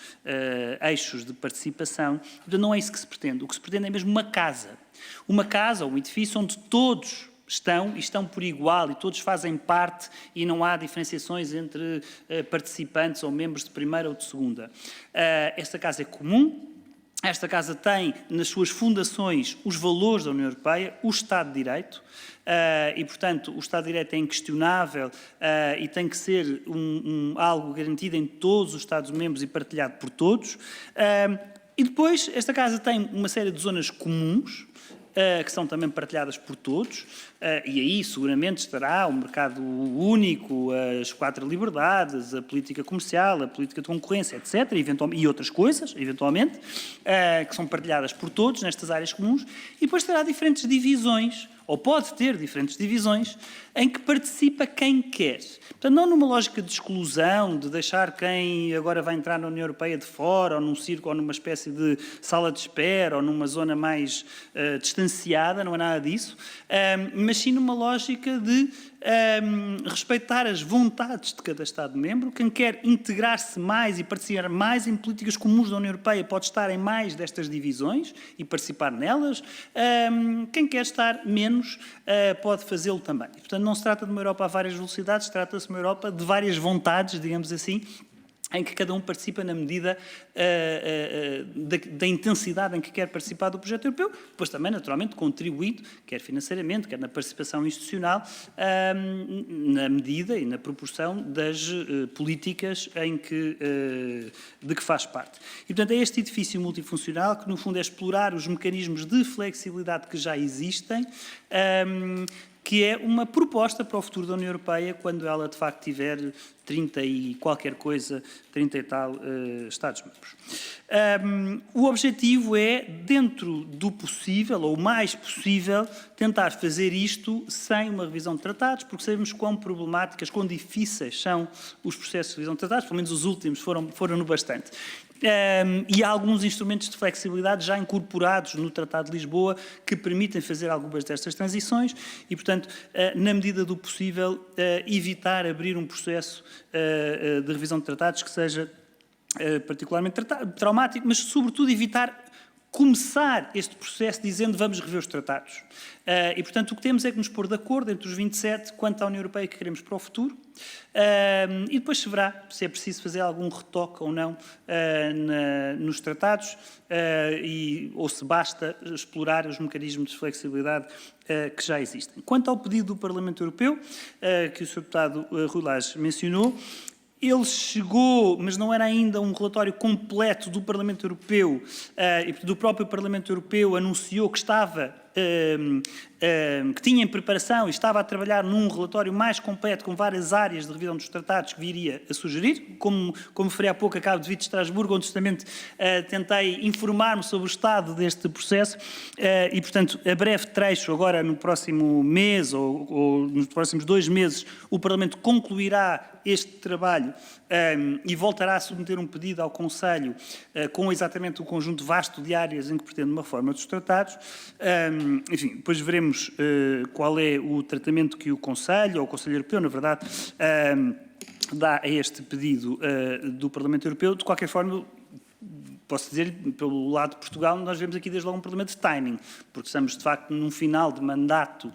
eixos de participação. Portanto, não é isso que se pretende. O que se pretende é mesmo uma casa ou um edifício onde todos estão por igual e todos fazem parte e não há diferenciações entre participantes ou membros de primeira ou de segunda. Esta casa é comum. Esta casa tem nas suas fundações os valores da União Europeia, o Estado de Direito, e, portanto, o Estado de Direito é inquestionável e tem que ser algo garantido em todos os Estados-membros e partilhado por todos. E depois, esta casa tem uma série de zonas comuns, que são também partilhadas por todos, e aí seguramente estará o mercado único, as 4 liberdades, a política comercial, a política de concorrência, etc., e outras coisas, eventualmente, que são partilhadas por todos nestas áreas comuns, e depois terá diferentes divisões, ou pode ter diferentes divisões, em que participa quem quer. Portanto, não numa lógica de exclusão, de deixar quem agora vai entrar na União Europeia de fora, ou num círculo, ou numa espécie de sala de espera, ou numa zona mais distanciada, não é nada disso, mas sim numa lógica de respeitar as vontades de cada Estado-membro. Quem quer integrar-se mais e participar mais em políticas comuns da União Europeia pode estar em mais destas divisões e participar nelas. Quem quer estar menos pode fazê-lo também. E, portanto, não se trata de uma Europa a várias velocidades, trata-se de uma Europa de várias vontades, digamos assim, em que cada um participa na medida da intensidade em que quer participar do projeto europeu, depois também, naturalmente, contribuindo, quer financeiramente, quer na participação institucional, na medida e na proporção das políticas de que faz parte. E, portanto, é este edifício multifuncional que, no fundo, é explorar os mecanismos de flexibilidade que já existem, que é uma proposta para o futuro da União Europeia quando ela, de facto, tiver 30 e qualquer coisa, 30 e tal Estados-membros. O objetivo é, dentro do possível, ou o mais possível, tentar fazer isto sem uma revisão de tratados, porque sabemos quão problemáticas, quão difíceis são os processos de revisão de tratados, pelo menos os últimos foram no bastante. E há alguns instrumentos de flexibilidade já incorporados no Tratado de Lisboa que permitem fazer algumas destas transições e, portanto, na medida do possível, evitar abrir um processo de revisão de tratados que seja particularmente traumático, mas, sobretudo, evitar começar este processo dizendo vamos rever os tratados. E, portanto, o que temos é que nos pôr de acordo entre os 27 quanto à União Europeia que queremos para o futuro e depois se verá se é preciso fazer algum retoque ou não nos tratados ou se basta explorar os mecanismos de flexibilidade que já existem. Quanto ao pedido do Parlamento Europeu, que o Sr. Deputado Rui Lage mencionou, ele chegou, mas não era ainda um relatório completo do Parlamento Europeu, e do próprio Parlamento Europeu anunciou que que tinha em preparação e estava a trabalhar num relatório mais completo com várias áreas de revisão dos tratados que viria a sugerir. Como referi há pouco, acabo de vir de Estrasburgo, onde justamente tentei informar-me sobre o estado deste processo e, portanto, a breve trecho, agora no próximo mês ou nos próximos 2 meses, o Parlamento concluirá este trabalho e voltará a submeter um pedido ao Conselho com exatamente o conjunto vasto de áreas em que pretende uma reforma dos tratados. Enfim, depois veremos qual é o tratamento que o Conselho, ou o Conselho Europeu, na verdade, dá a este pedido do Parlamento Europeu. De qualquer forma, posso dizer, pelo lado de Portugal, nós vemos aqui desde logo um problema de timing, porque estamos, de facto, num final de mandato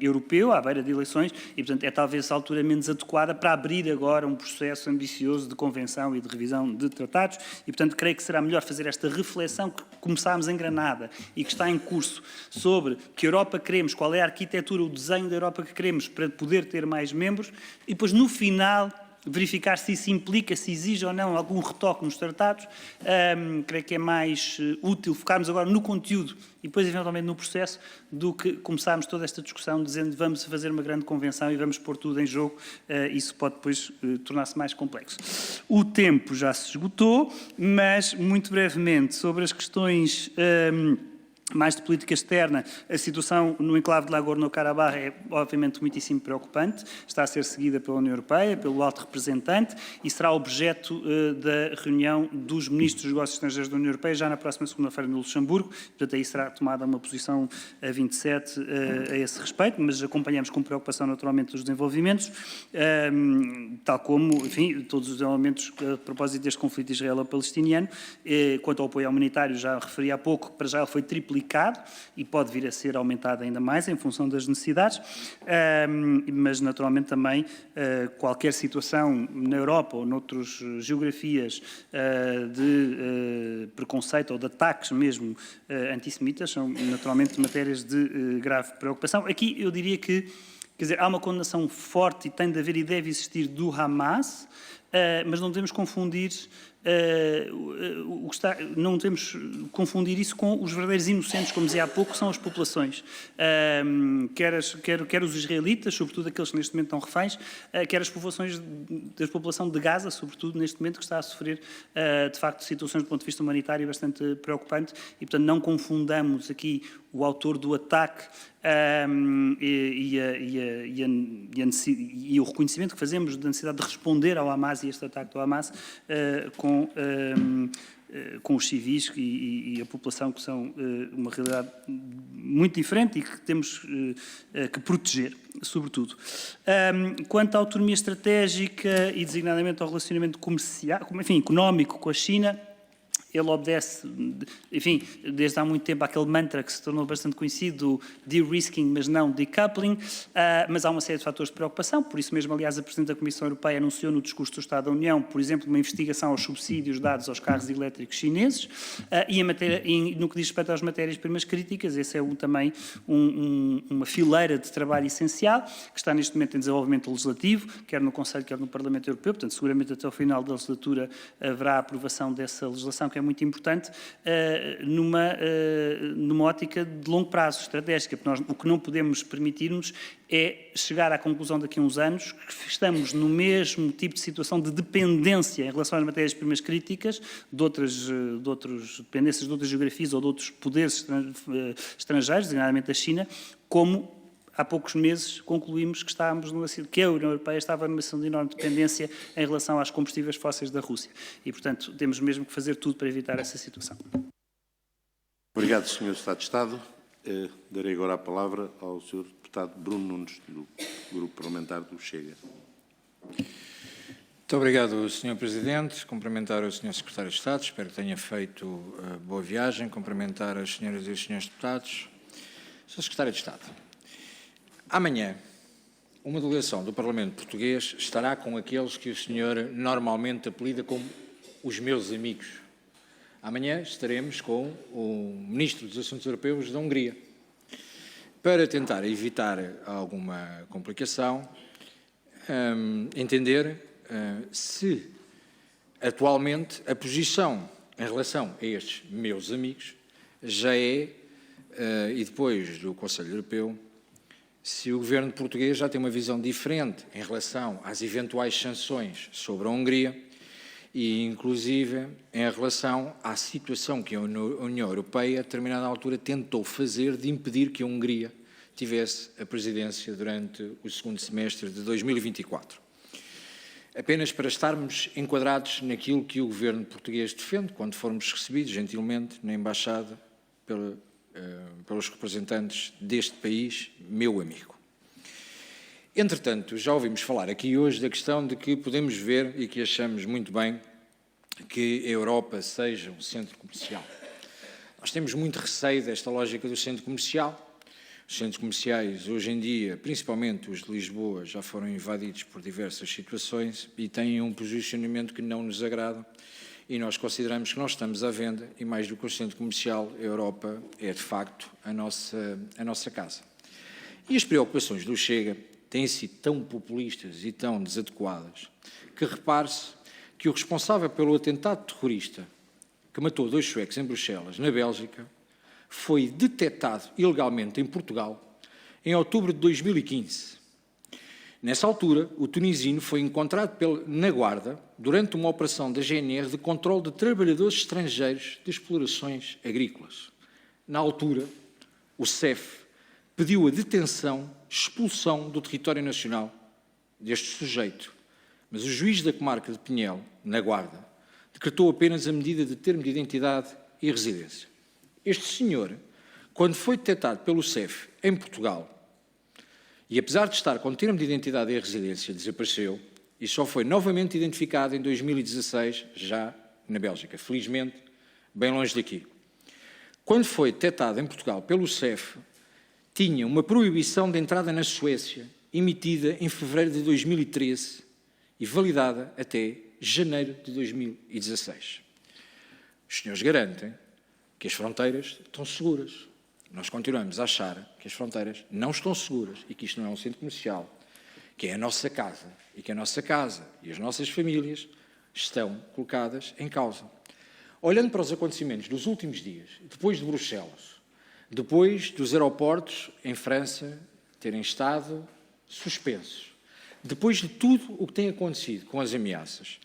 europeu, à beira de eleições, e, portanto, é talvez a altura menos adequada para abrir agora um processo ambicioso de convenção e de revisão de tratados, e, portanto, creio que será melhor fazer esta reflexão que começámos em Granada e que está em curso sobre que Europa queremos, qual é a arquitetura, o desenho da Europa que queremos para poder ter mais membros, e depois, no final, verificar se isso implica, se exige ou não algum retoque nos tratados. Creio que é mais útil focarmos agora no conteúdo e depois, eventualmente, no processo, do que começarmos toda esta discussão dizendo vamos fazer uma grande convenção e vamos pôr tudo em jogo. Isso pode depois tornar-se mais complexo. O tempo já se esgotou, mas, muito brevemente, sobre as questões mais de política externa, a situação no enclave de Nagorno-Karabakh é, obviamente, muitíssimo preocupante. Está a ser seguida pela União Europeia, pelo alto representante, e será objeto da reunião dos ministros dos negócios estrangeiros da União Europeia, já na próxima segunda-feira no Luxemburgo. Portanto, aí será tomada uma posição a 27 a esse respeito, mas acompanhamos com preocupação, naturalmente, os desenvolvimentos, tal como, enfim, todos os desenvolvimentos a propósito deste conflito israelo-palestiniano. Quanto ao apoio humanitário, já referi há pouco, para já ele foi triplicado e pode vir a ser aumentado ainda mais em função das necessidades, mas naturalmente também qualquer situação na Europa ou noutras geografias de preconceito ou de ataques mesmo antissemitas são naturalmente matérias de grave preocupação. Aqui eu diria que, quer dizer, há uma condenação forte e tem de haver e deve existir do Hamas, mas não devemos confundir não devemos confundir isso com os verdadeiros inocentes, como dizia há pouco, que são as populações. Quer os israelitas, sobretudo aqueles que neste momento estão reféns, quer as populações da população de Gaza, sobretudo neste momento, que está a sofrer, de facto, situações do ponto de vista humanitário bastante preocupante e, portanto, não confundamos aqui o autor do ataque e o reconhecimento que fazemos da necessidade de responder ao Hamas e este ataque do Hamas com os civis e a população, que são uma realidade muito diferente e que temos que proteger, sobretudo. Quanto à autonomia estratégica e designadamente ao relacionamento comercial, enfim, económico com a China, ele obedece, enfim, desde há muito tempo àquele mantra que se tornou bastante conhecido, de-risking, mas não decoupling, mas há uma série de fatores de preocupação, por isso mesmo, aliás, a Presidente da Comissão Europeia anunciou no discurso do Estado da União, por exemplo, uma investigação aos subsídios dados aos carros elétricos chineses, e no que diz respeito às matérias-primas críticas, esse é também uma fileira de trabalho essencial, que está neste momento em desenvolvimento legislativo, quer no Conselho, quer no Parlamento Europeu, portanto, seguramente até ao final da legislatura haverá a aprovação dessa legislação, que é muito importante, numa ótica de longo prazo, estratégica, porque nós o que não podemos permitir-nos é chegar à conclusão daqui a uns anos que estamos no mesmo tipo de situação de dependência em relação às matérias-primas críticas de outras dependências de outras geografias ou de outros poderes estrangeiros, designadamente da China, como há poucos meses concluímos que a União Europeia estava numa situação de enorme dependência em relação aos combustíveis fósseis da Rússia. E, portanto, temos mesmo que fazer tudo para evitar essa situação. Obrigado, Sr. Secretário de Estado. Darei agora a palavra ao Sr. Deputado Bruno Nunes, do Grupo Parlamentar do Chega. Muito obrigado, Sr. Presidente. Cumprimentar o Sr. Secretário de Estado. Espero que tenha feito boa viagem. Cumprimentar as senhoras e os senhores deputados. Sr. Secretário de Estado, amanhã, uma delegação do Parlamento Português estará com aqueles que o senhor normalmente apelida como os meus amigos. Amanhã estaremos com o Ministro dos Assuntos Europeus da Hungria. Para tentar evitar alguma complicação, entender se atualmente a posição em relação a estes meus amigos já é, e depois do Conselho Europeu, se o governo português já tem uma visão diferente em relação às eventuais sanções sobre a Hungria e, inclusive, em relação à situação que a União Europeia, a determinada altura, tentou fazer de impedir que a Hungria tivesse a presidência durante o segundo semestre de 2024. Apenas para estarmos enquadrados naquilo que o governo português defende, quando formos recebidos gentilmente na Embaixada pelos representantes deste país, meu amigo. Entretanto, já ouvimos falar aqui hoje da questão de que podemos ver, e que achamos muito bem, que a Europa seja um centro comercial. Nós temos muito receio desta lógica do centro comercial. Os centros comerciais, hoje em dia, principalmente os de Lisboa, já foram invadidos por diversas situações e têm um posicionamento que não nos agrada. E nós consideramos que nós estamos à venda e, mais do que o centro comercial, a Europa é, de facto, a nossa casa. E as preocupações do Chega têm sido tão populistas e tão desadequadas que repare-se que o responsável pelo atentado terrorista que matou 2 suecos em Bruxelas, na Bélgica, foi detectado ilegalmente em Portugal em outubro de 2015. Nessa altura, o tunisino foi encontrado na Guarda durante uma operação da GNR de controle de trabalhadores estrangeiros de explorações agrícolas. Na altura, o CEF pediu a detenção, expulsão do território nacional deste sujeito, mas o juiz da comarca de Pinhel, na Guarda, decretou apenas a medida de termo de identidade e residência. Este senhor, quando foi detectado pelo CEF em Portugal, e apesar de estar com termo de identidade e residência, desapareceu e só foi novamente identificado em 2016, já na Bélgica. Felizmente, bem longe daqui. Quando foi detectado em Portugal pelo CEF, tinha uma proibição de entrada na Suécia, emitida em fevereiro de 2013 e validada até janeiro de 2016. Os senhores garantem que as fronteiras estão seguras. Nós continuamos a achar que as fronteiras não estão seguras e que isto não é um centro comercial, que é a nossa casa e que a nossa casa e as nossas famílias estão colocadas em causa. Olhando para os acontecimentos dos últimos dias, depois de Bruxelas, depois dos aeroportos em França terem estado suspensos, depois de tudo o que tem acontecido com as ameaças,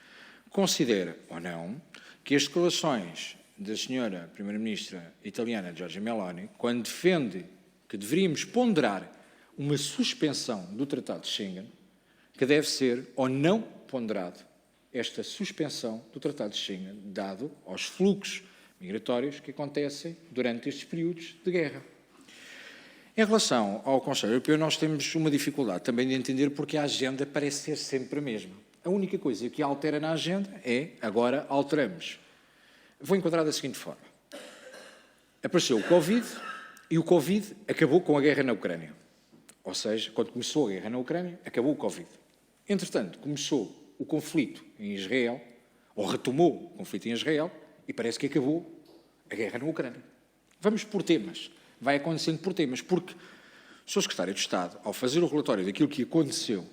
considera ou não que as declarações da senhora Primeira-Ministra italiana, Giorgia Meloni, quando defende que deveríamos ponderar uma suspensão do Tratado de Schengen, que deve ser ou não ponderado esta suspensão do Tratado de Schengen, dado aos fluxos migratórios que acontecem durante estes períodos de guerra. Em relação ao Conselho Europeu, nós temos uma dificuldade também de entender porque a agenda parece ser sempre a mesma. A única coisa que altera na agenda é, agora alteramos. Vou enquadrar da seguinte forma. Apareceu o Covid e o Covid acabou com a guerra na Ucrânia. Ou seja, quando começou a guerra na Ucrânia, acabou o Covid. Entretanto, começou o conflito em Israel, ou retomou o conflito em Israel, e parece que acabou a guerra na Ucrânia. Vamos por temas. Vai acontecendo por temas, porque o Sr. Secretário de Estado, ao fazer o relatório daquilo que aconteceu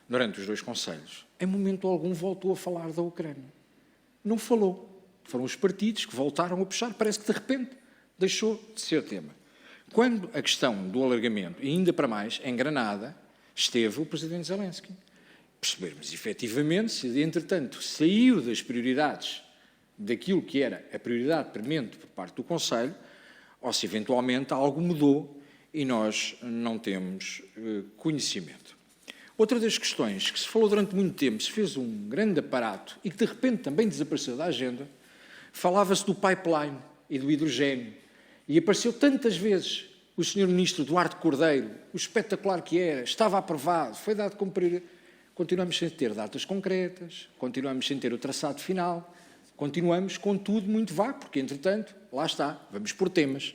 durante os 2 conselhos, em momento algum voltou a falar da Ucrânia. Não falou. Foram os partidos que voltaram a puxar, parece que de repente deixou de ser tema. Quando a questão do alargamento, e ainda para mais, em Granada, esteve o presidente Zelensky. Percebermos, efetivamente, se entretanto saiu das prioridades daquilo que era a prioridade premente por parte do Conselho, ou se eventualmente algo mudou e nós não temos conhecimento. Outra das questões que se falou durante muito tempo, se fez um grande aparato e que de repente também desapareceu da agenda, falava-se do pipeline e do hidrogênio. E apareceu tantas vezes o Sr. Ministro Duarte Cordeiro, o espetacular que era, estava aprovado, foi dado como prioridade. Continuamos sem ter datas concretas, continuamos sem ter o traçado final, continuamos com tudo muito vago, porque, entretanto, lá está, vamos por temas.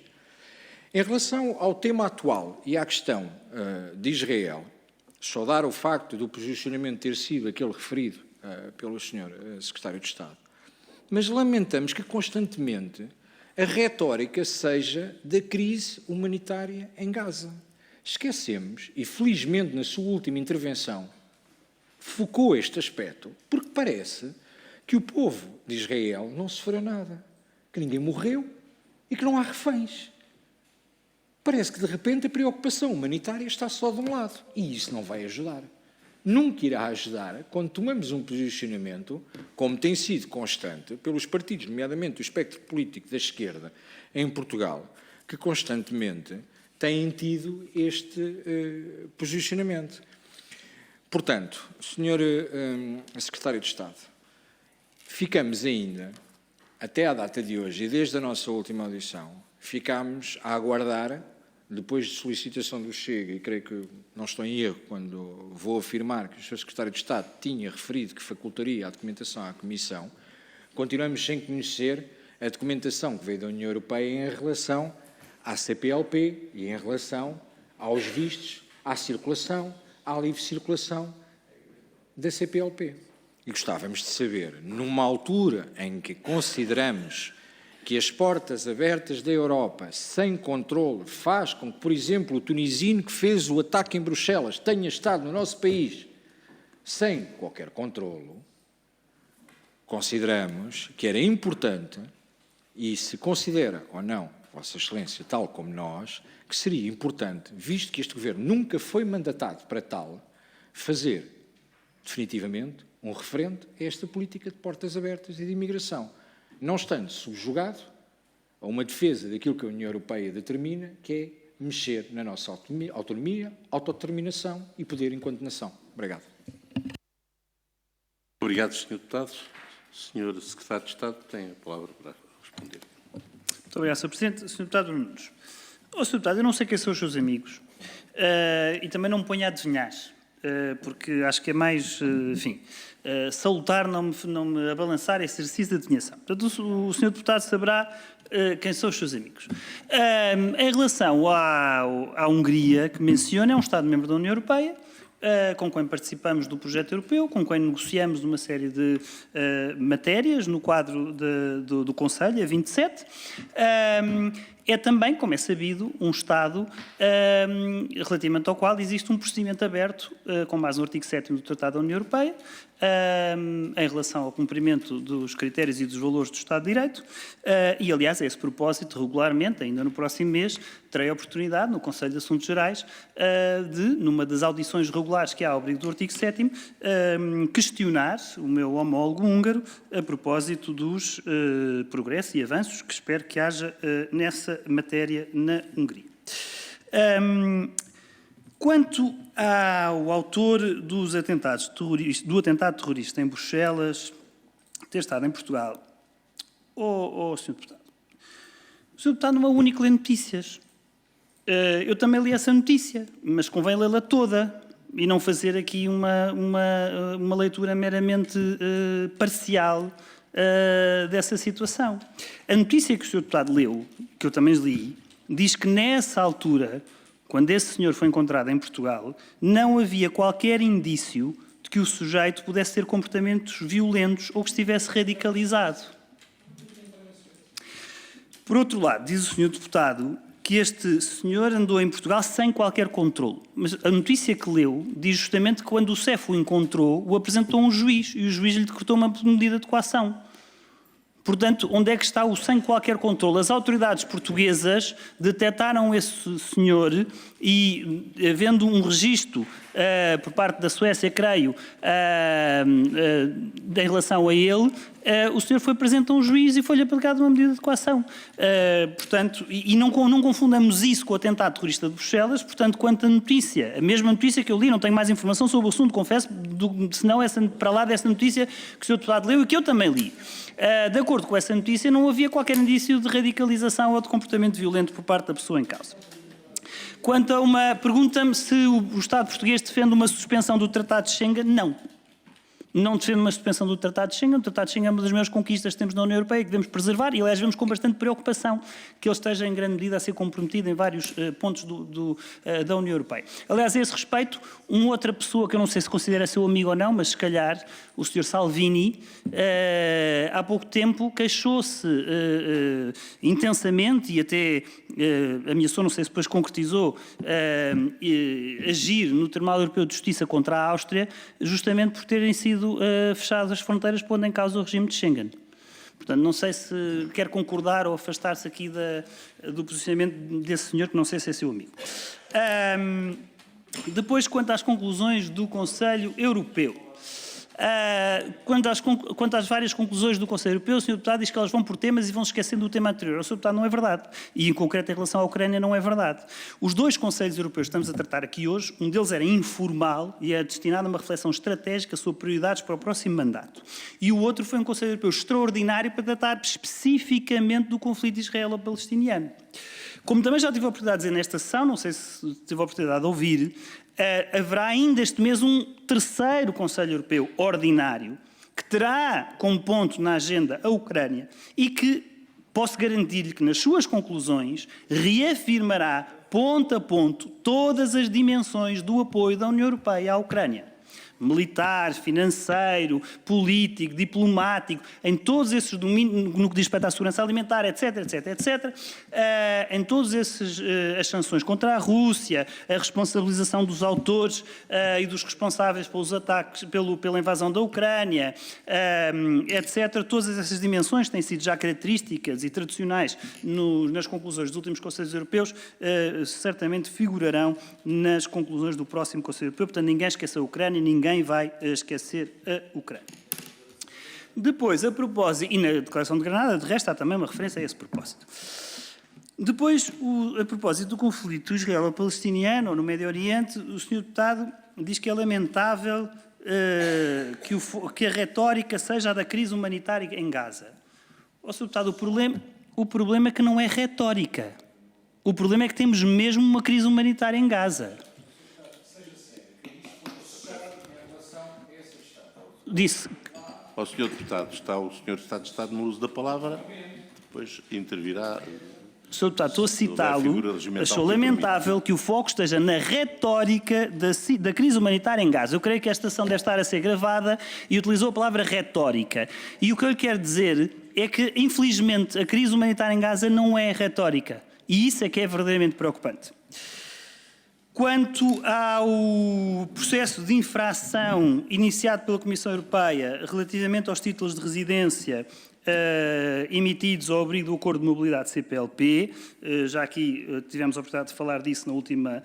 Em relação ao tema atual e à questão de Israel, saudar o facto do posicionamento ter sido aquele referido pelo Sr. Secretário de Estado, mas lamentamos que constantemente a retórica seja da crise humanitária em Gaza. Esquecemos, e felizmente na sua última intervenção focou este aspecto, porque parece que o povo de Israel não sofreu nada, que ninguém morreu e que não há reféns. Parece que de repente a preocupação humanitária está só de um lado e isso não vai ajudar. Nunca irá ajudar quando tomamos um posicionamento, como tem sido constante, pelos partidos, nomeadamente do espectro político da esquerda em Portugal, que constantemente têm tido este posicionamento. Portanto, Sr. Secretário de Estado, ficamos ainda, até à data de hoje e desde a nossa última audição, ficamos a aguardar, depois de solicitação do Chega, e creio que não estou em erro quando vou afirmar que o Sr. Secretário de Estado tinha referido que facultaria a documentação à Comissão, continuamos sem conhecer a documentação que veio da União Europeia em relação à CPLP e em relação aos vistos, à circulação, à livre circulação da CPLP. E gostávamos de saber, numa altura em que consideramos que as portas abertas da Europa, sem controle, faz com que, por exemplo, o tunisino que fez o ataque em Bruxelas tenha estado no nosso país sem qualquer controlo, consideramos que era importante, e se considera ou não, Vossa Excelência, tal como nós, que seria importante, visto que este Governo nunca foi mandatado para tal, fazer definitivamente um referente a esta política de portas abertas e de imigração, não estando subjugado a uma defesa daquilo que a União Europeia determina, que é mexer na nossa autonomia, autodeterminação e poder enquanto nação. Obrigado. Obrigado, Sr. Deputado. Sr. Secretário de Estado tem a palavra para responder. Muito obrigado, Sr. Presidente. Sr. Deputado Nunes. Sr. Deputado, eu não sei quem são os seus amigos e também não me ponho a adivinhar, porque acho que é mais, enfim, salutar não me abalançar esse exercício de adivinhação. Portanto, o Sr. Deputado saberá quem são os seus amigos. Em relação à Hungria, que menciona, é um Estado-membro da União Europeia, com quem participamos do projeto europeu, com quem negociamos uma série de matérias no quadro do Conselho, a 27. É também, como é sabido, um Estado relativamente ao qual existe um procedimento aberto, com base no artigo 7º do Tratado da União Europeia, em relação ao cumprimento dos critérios e dos valores do Estado de Direito, e, aliás, a esse propósito, regularmente, ainda no próximo mês, terei a oportunidade, no Conselho de Assuntos Gerais, de, numa das audições regulares que há ao abrigo do artigo 7º, questionar o meu homólogo húngaro a propósito dos progressos e avanços que espero que haja nessa matéria na Hungria. Quanto ao autor dos atentados do atentado terrorista em Bruxelas ter estado em Portugal, Sr. Deputado, o Sr. Deputado não é o único que lê notícias. Eu também li essa notícia, mas convém lê-la toda e não fazer aqui uma leitura meramente parcial dessa situação. A notícia que o Sr. Deputado leu, que eu também li, diz que nessa altura, quando esse senhor foi encontrado em Portugal, não havia qualquer indício de que o sujeito pudesse ter comportamentos violentos ou que estivesse radicalizado. Por outro lado, diz o Sr. Deputado que este senhor andou em Portugal sem qualquer controle. Mas a notícia que leu diz justamente que quando o CEF o encontrou, o apresentou a um juiz e o juiz lhe decretou uma medida de coação. Portanto, onde é que está o sem qualquer controle? As autoridades portuguesas detectaram esse senhor e, havendo um registro por parte da Suécia, creio, em relação a ele, o senhor foi presente a um juiz e foi-lhe aplicada uma medida de coação. Portanto, e não confundamos isso com o atentado terrorista de Bruxelas. Portanto, quanto à notícia, a mesma notícia que eu li, não tenho mais informação sobre o assunto, confesso, senão para lá dessa notícia que o senhor deputado leu e que eu também li. De acordo com essa notícia, não havia qualquer indício de radicalização ou de comportamento violento por parte da pessoa em causa. Quanto a uma... Pergunta-me se o Estado português defende uma suspensão do Tratado de Schengen. Não. Não defendo uma suspensão do Tratado de Schengen. O Tratado de Schengen é uma das maiores conquistas que temos na União Europeia, que devemos preservar, e aliás vemos com bastante preocupação que ele esteja em grande medida a ser comprometido em vários pontos da União Europeia. Aliás, a esse respeito, uma outra pessoa que eu não sei se considera seu amigo ou não, mas se calhar o Sr. Salvini, há pouco tempo queixou-se intensamente e até ameaçou, não sei se depois concretizou, agir no Tribunal Europeu de Justiça contra a Áustria, justamente por terem sido fechadas as fronteiras, pondo em causa o regime de Schengen. Portanto, não sei se quer concordar ou afastar-se aqui do posicionamento desse senhor, que não sei se é seu amigo. Depois, quanto às conclusões do Conselho Europeu. Quanto às várias conclusões do Conselho Europeu, o Sr. Deputado diz que elas vão por temas e vão se esquecendo do tema anterior. O Sr. Deputado, não é verdade. E, em concreto, em relação à Ucrânia, não é verdade. Os dois Conselhos Europeus que estamos a tratar aqui hoje, um deles era informal e é destinado a uma reflexão estratégica sobre prioridades para o próximo mandato. E o outro foi um Conselho Europeu extraordinário para tratar especificamente do conflito israelo-palestiniano. Como também já tive a oportunidade de dizer nesta sessão, não sei se tive a oportunidade de ouvir, haverá ainda este mês um terceiro Conselho Europeu ordinário que terá como ponto na agenda a Ucrânia e que posso garantir-lhe que nas suas conclusões reafirmará ponto a ponto todas as dimensões do apoio da União Europeia à Ucrânia. Militar, financeiro, político, diplomático, em todos esses domínios, no que diz respeito à segurança alimentar, etc, etc, etc, em todos esses, as sanções contra a Rússia, a responsabilização dos autores e dos responsáveis pelos ataques, pela invasão da Ucrânia, etc, todas essas dimensões têm sido já características e tradicionais nas conclusões dos últimos Conselhos Europeus, certamente figurarão nas conclusões do próximo Conselho Europeu. Portanto, ninguém esquece a Ucrânia, ninguém vai esquecer a Ucrânia. Depois, a propósito, e na Declaração de Granada, de resto, há também uma referência a esse propósito. Depois, a propósito do conflito israelo-palestiniano, ou no Médio Oriente, o Sr. Deputado diz que é lamentável que a retórica seja a da crise humanitária em Gaza. Ó, Sr. Deputado, o problema é que não é retórica. O problema é que temos mesmo uma crise humanitária em Gaza. Disse. Ao Sr. Deputado, está o Sr. Estado de Estado no uso da palavra, depois intervirá. Sr. Deputado, estou a citá-lo. Achou lamentável que o foco esteja na retórica da crise humanitária em Gaza. Eu creio que esta sessão deve estar a ser gravada e utilizou a palavra retórica. E o que eu lhe quero dizer é que, infelizmente, a crise humanitária em Gaza não é retórica. E isso é que é verdadeiramente preocupante. Quanto ao processo de infração iniciado pela Comissão Europeia relativamente aos títulos de residência emitidos ao abrigo do Acordo de Mobilidade CPLP, já aqui tivemos a oportunidade de falar disso na última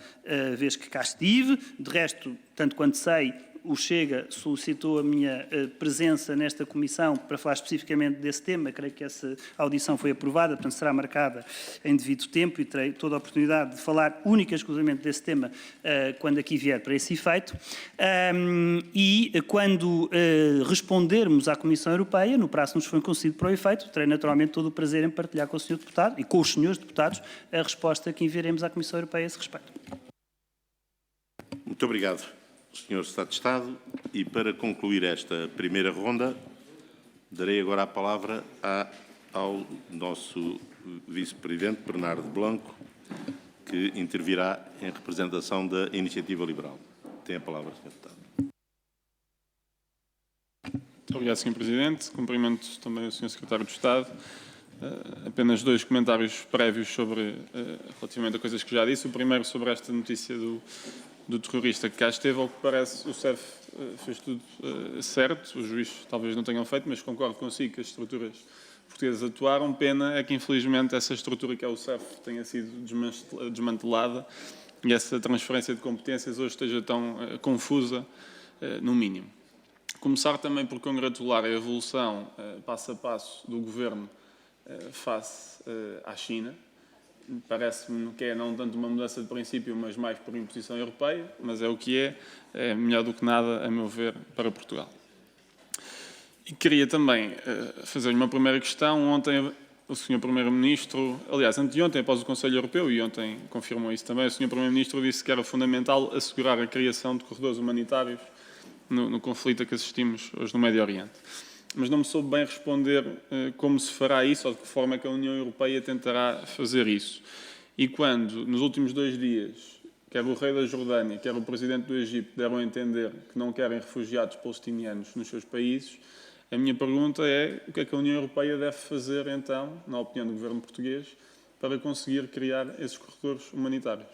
vez que cá estive. De resto, tanto quanto sei, o Chega solicitou a minha presença nesta comissão para falar especificamente desse tema. Creio que essa audição foi aprovada, portanto será marcada em devido tempo e terei toda a oportunidade de falar única e exclusivamente desse tema quando aqui vier para esse efeito. E quando respondermos à Comissão Europeia, no prazo que nos foi concedido para o efeito, terei naturalmente todo o prazer em partilhar com o Sr. Deputado e com os Srs. Deputados a resposta que enviaremos à Comissão Europeia a esse respeito. Muito obrigado, Sr. Estado de Estado. E para concluir esta primeira ronda, darei agora a palavra ao nosso Vice-Presidente, Bernardo Blanco, que intervirá em representação da Iniciativa Liberal. Tem a palavra, Sr. Deputado. Muito obrigado, Sr. Presidente. Cumprimento também o Sr. Secretário de Estado. Apenas dois comentários prévios relativamente a coisas que já disse. O primeiro sobre esta notícia do terrorista que cá esteve. Ao que parece, o CEF fez tudo certo. Os juízes talvez não tenham feito, mas concordo consigo que as estruturas portugueses atuaram. Pena é que, infelizmente, essa estrutura que é o CEF tenha sido desmantelada e essa transferência de competências hoje esteja tão confusa, no mínimo. Começar também por congratular a evolução, passo a passo, do Governo face à China. Parece-me que é não tanto uma mudança de princípio, mas mais por imposição europeia, mas é o que é melhor do que nada, a meu ver, para Portugal. E queria também fazer uma primeira questão. Ontem o Sr. Primeiro-Ministro, aliás, anteontem, após o Conselho Europeu, e ontem confirmou isso também, o Sr. Primeiro-Ministro disse que era fundamental assegurar a criação de corredores humanitários no conflito a que assistimos hoje no Médio Oriente. Mas não me soube bem responder como se fará isso ou de que forma é que a União Europeia tentará fazer isso. E quando, nos últimos 2 dias, quer o rei da Jordânia, quer o presidente do Egito deram a entender que não querem refugiados palestinianos nos seus países, a minha pergunta é o que é que a União Europeia deve fazer, então, na opinião do governo português, para conseguir criar esses corredores humanitários?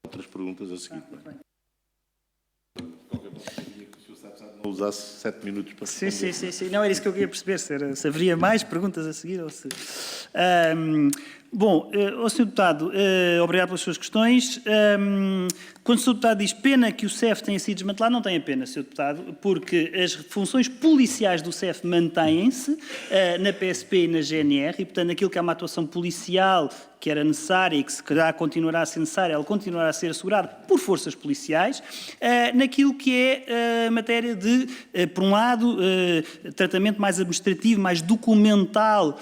Outras perguntas a seguir. Não usasse 7 minutos para responder. Sim. Não, era isso que eu queria perceber, se haveria mais perguntas a seguir ou se... Bom, ao Sr. Deputado, obrigado pelas suas questões. Quando o Sr. Deputado diz pena que o CEF tenha sido desmantelado, não tem a pena, Sr. Deputado, porque as funções policiais do CEF mantêm-se na PSP e na GNR e, portanto, aquilo que é uma atuação policial que era necessária e que se calhar continuará a ser necessária, ela continuará a ser assegurada por forças policiais, naquilo que é a matéria de, por um lado, tratamento mais administrativo, mais documental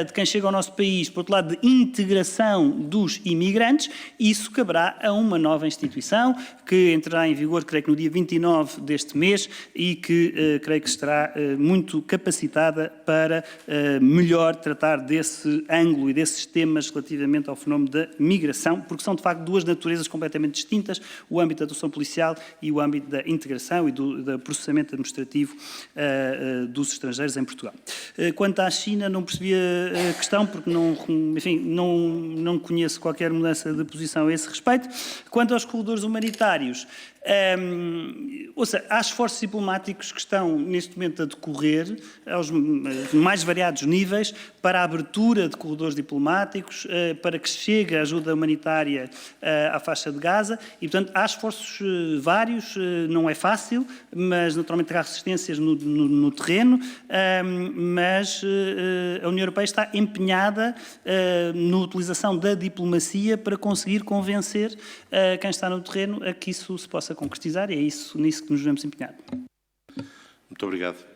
de quem chega ao nosso país, por outro lado, de integração dos imigrantes. Isso caberá a uma nova instituição que entrará em vigor, creio que no dia 29 deste mês e que creio que estará muito capacitada para melhor tratar desse ângulo e desses temas relativamente ao fenómeno da migração, porque são de facto 2 naturezas completamente distintas, o âmbito da atuação policial e o âmbito da integração e do processamento administrativo dos estrangeiros em Portugal. Quanto à China, não percebi a questão, porque não conheço qualquer mudança de posição a esse respeito. Quanto aos corredores humanitários, há esforços diplomáticos que estão neste momento a decorrer aos mais variados níveis para a abertura de corredores diplomáticos, para que chegue a ajuda humanitária à faixa de Gaza e, portanto, há esforços vários, não é fácil, mas naturalmente há resistências no terreno, mas a União Europeia está empenhada na utilização da diplomacia para conseguir convencer quem está no terreno a que isso se possa concretizar e é nisso que nos vamos empenhar. Muito obrigado.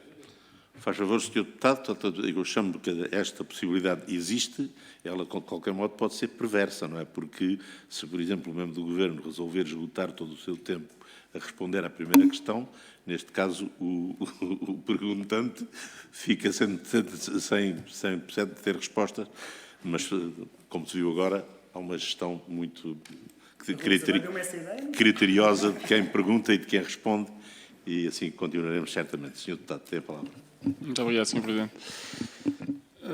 Faz favor, Sr. Deputado, eu chamo que esta possibilidade existe, ela, de qualquer modo, pode ser perversa, não é? Porque, se, por exemplo, o membro do Governo resolver esgotar todo o seu tempo a responder à primeira questão, neste caso, o perguntante fica sem ter resposta, mas, como se viu agora, há uma gestão muito criteriosa de quem pergunta e de quem responde, e assim continuaremos certamente. Sr. Deputado, tem a palavra. Muito obrigado, Sr. Presidente.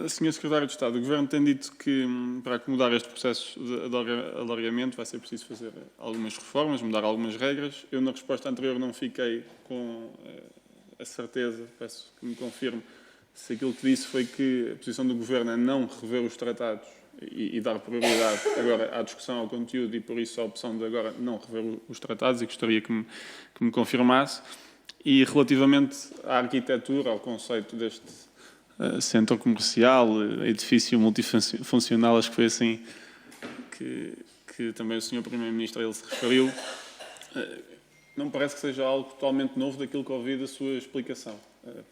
Sr. Secretário de Estado, o Governo tem dito que, para acomodar este processo de alargamento, vai ser preciso fazer algumas reformas, mudar algumas regras. Eu, na resposta anterior, não fiquei com a certeza, peço que me confirme, se aquilo que disse foi que a posição do Governo é não rever os tratados e dar prioridade agora à discussão, ao conteúdo, e por isso a opção de agora não rever os tratados, e gostaria que me confirmasse. E relativamente à arquitetura, ao conceito deste centro comercial, edifício multifuncional, acho que foi assim que também o Sr. Primeiro-Ministro ele se referiu, não parece que seja algo totalmente novo daquilo que ouvi da sua explicação.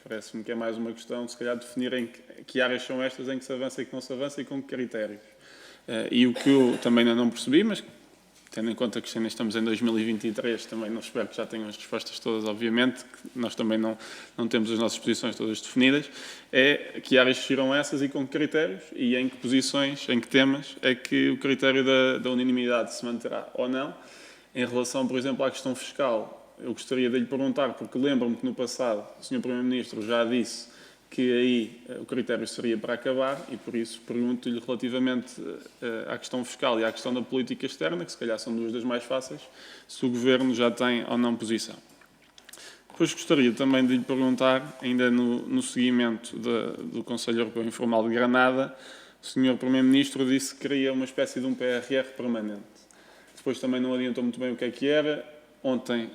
Parece-me que é mais uma questão de, se calhar, definir em que áreas são estas em que se avança e que não se avança e com que critérios. E o que eu também ainda não percebi, mas tendo em conta que ainda estamos em 2023, também não espero que já tenham as respostas todas, obviamente, que nós também não temos as nossas posições todas definidas, é que áreas serão essas e com que critérios e em que posições, em que temas é que o critério da unanimidade se manterá ou não. Em relação, por exemplo, à questão fiscal, eu gostaria de lhe perguntar, porque lembro-me que no passado o Sr. Primeiro-Ministro já disse que aí o critério seria para acabar e, por isso, pergunto-lhe relativamente à questão fiscal e à questão da política externa, que se calhar são duas das mais fáceis, se o Governo já tem ou não posição. Depois gostaria também de lhe perguntar, ainda no seguimento do Conselho Europeu Informal de Granada, o Sr. Primeiro-Ministro disse que queria uma espécie de um PRR permanente. Depois também não adiantou muito bem o que era. Ontem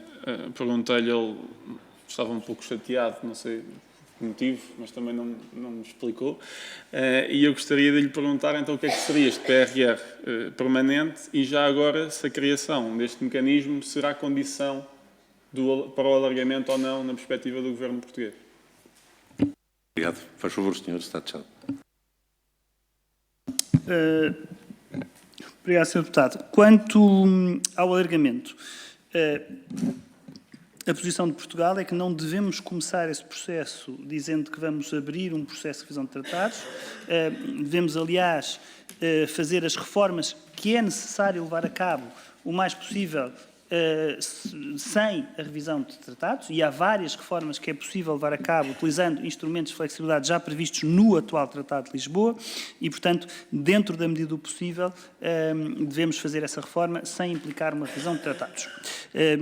perguntei-lhe, ele estava um pouco chateado, não sei o motivo, mas também não me explicou. E eu gostaria de lhe perguntar então o que é que seria este PRR permanente e já agora se a criação deste mecanismo será condição para o alargamento ou não na perspectiva do Governo português. Obrigado. Faz favor, Sr. Secretário de Estado. Obrigado, Sr. Deputado. Quanto ao alargamento, a posição de Portugal é que não devemos começar esse processo dizendo que vamos abrir um processo de revisão de tratados. Devemos, aliás, fazer as reformas que é necessário levar a cabo o mais possível sem a revisão de tratados, e há várias reformas que é possível levar a cabo utilizando instrumentos de flexibilidade já previstos no atual Tratado de Lisboa e, portanto, dentro da medida do possível, devemos fazer essa reforma sem implicar uma revisão de tratados.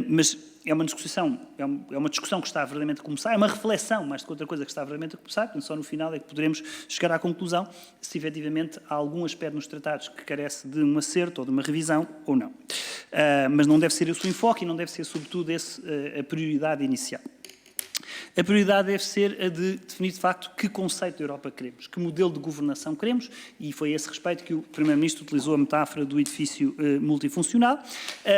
Mas é uma discussão que está verdadeiramente a começar, é uma reflexão, mais do que outra coisa, que está verdadeiramente a começar, portanto, só no final é que poderemos chegar à conclusão se efetivamente há algum aspecto nos tratados que carece de um acerto ou de uma revisão ou não. Mas não deve ser esse o enfoque e não deve ser, sobretudo, a prioridade inicial. A prioridade deve ser a de definir, de facto, que conceito de Europa queremos, que modelo de governação queremos, e foi a esse respeito que o Primeiro-Ministro utilizou a metáfora do edifício multifuncional.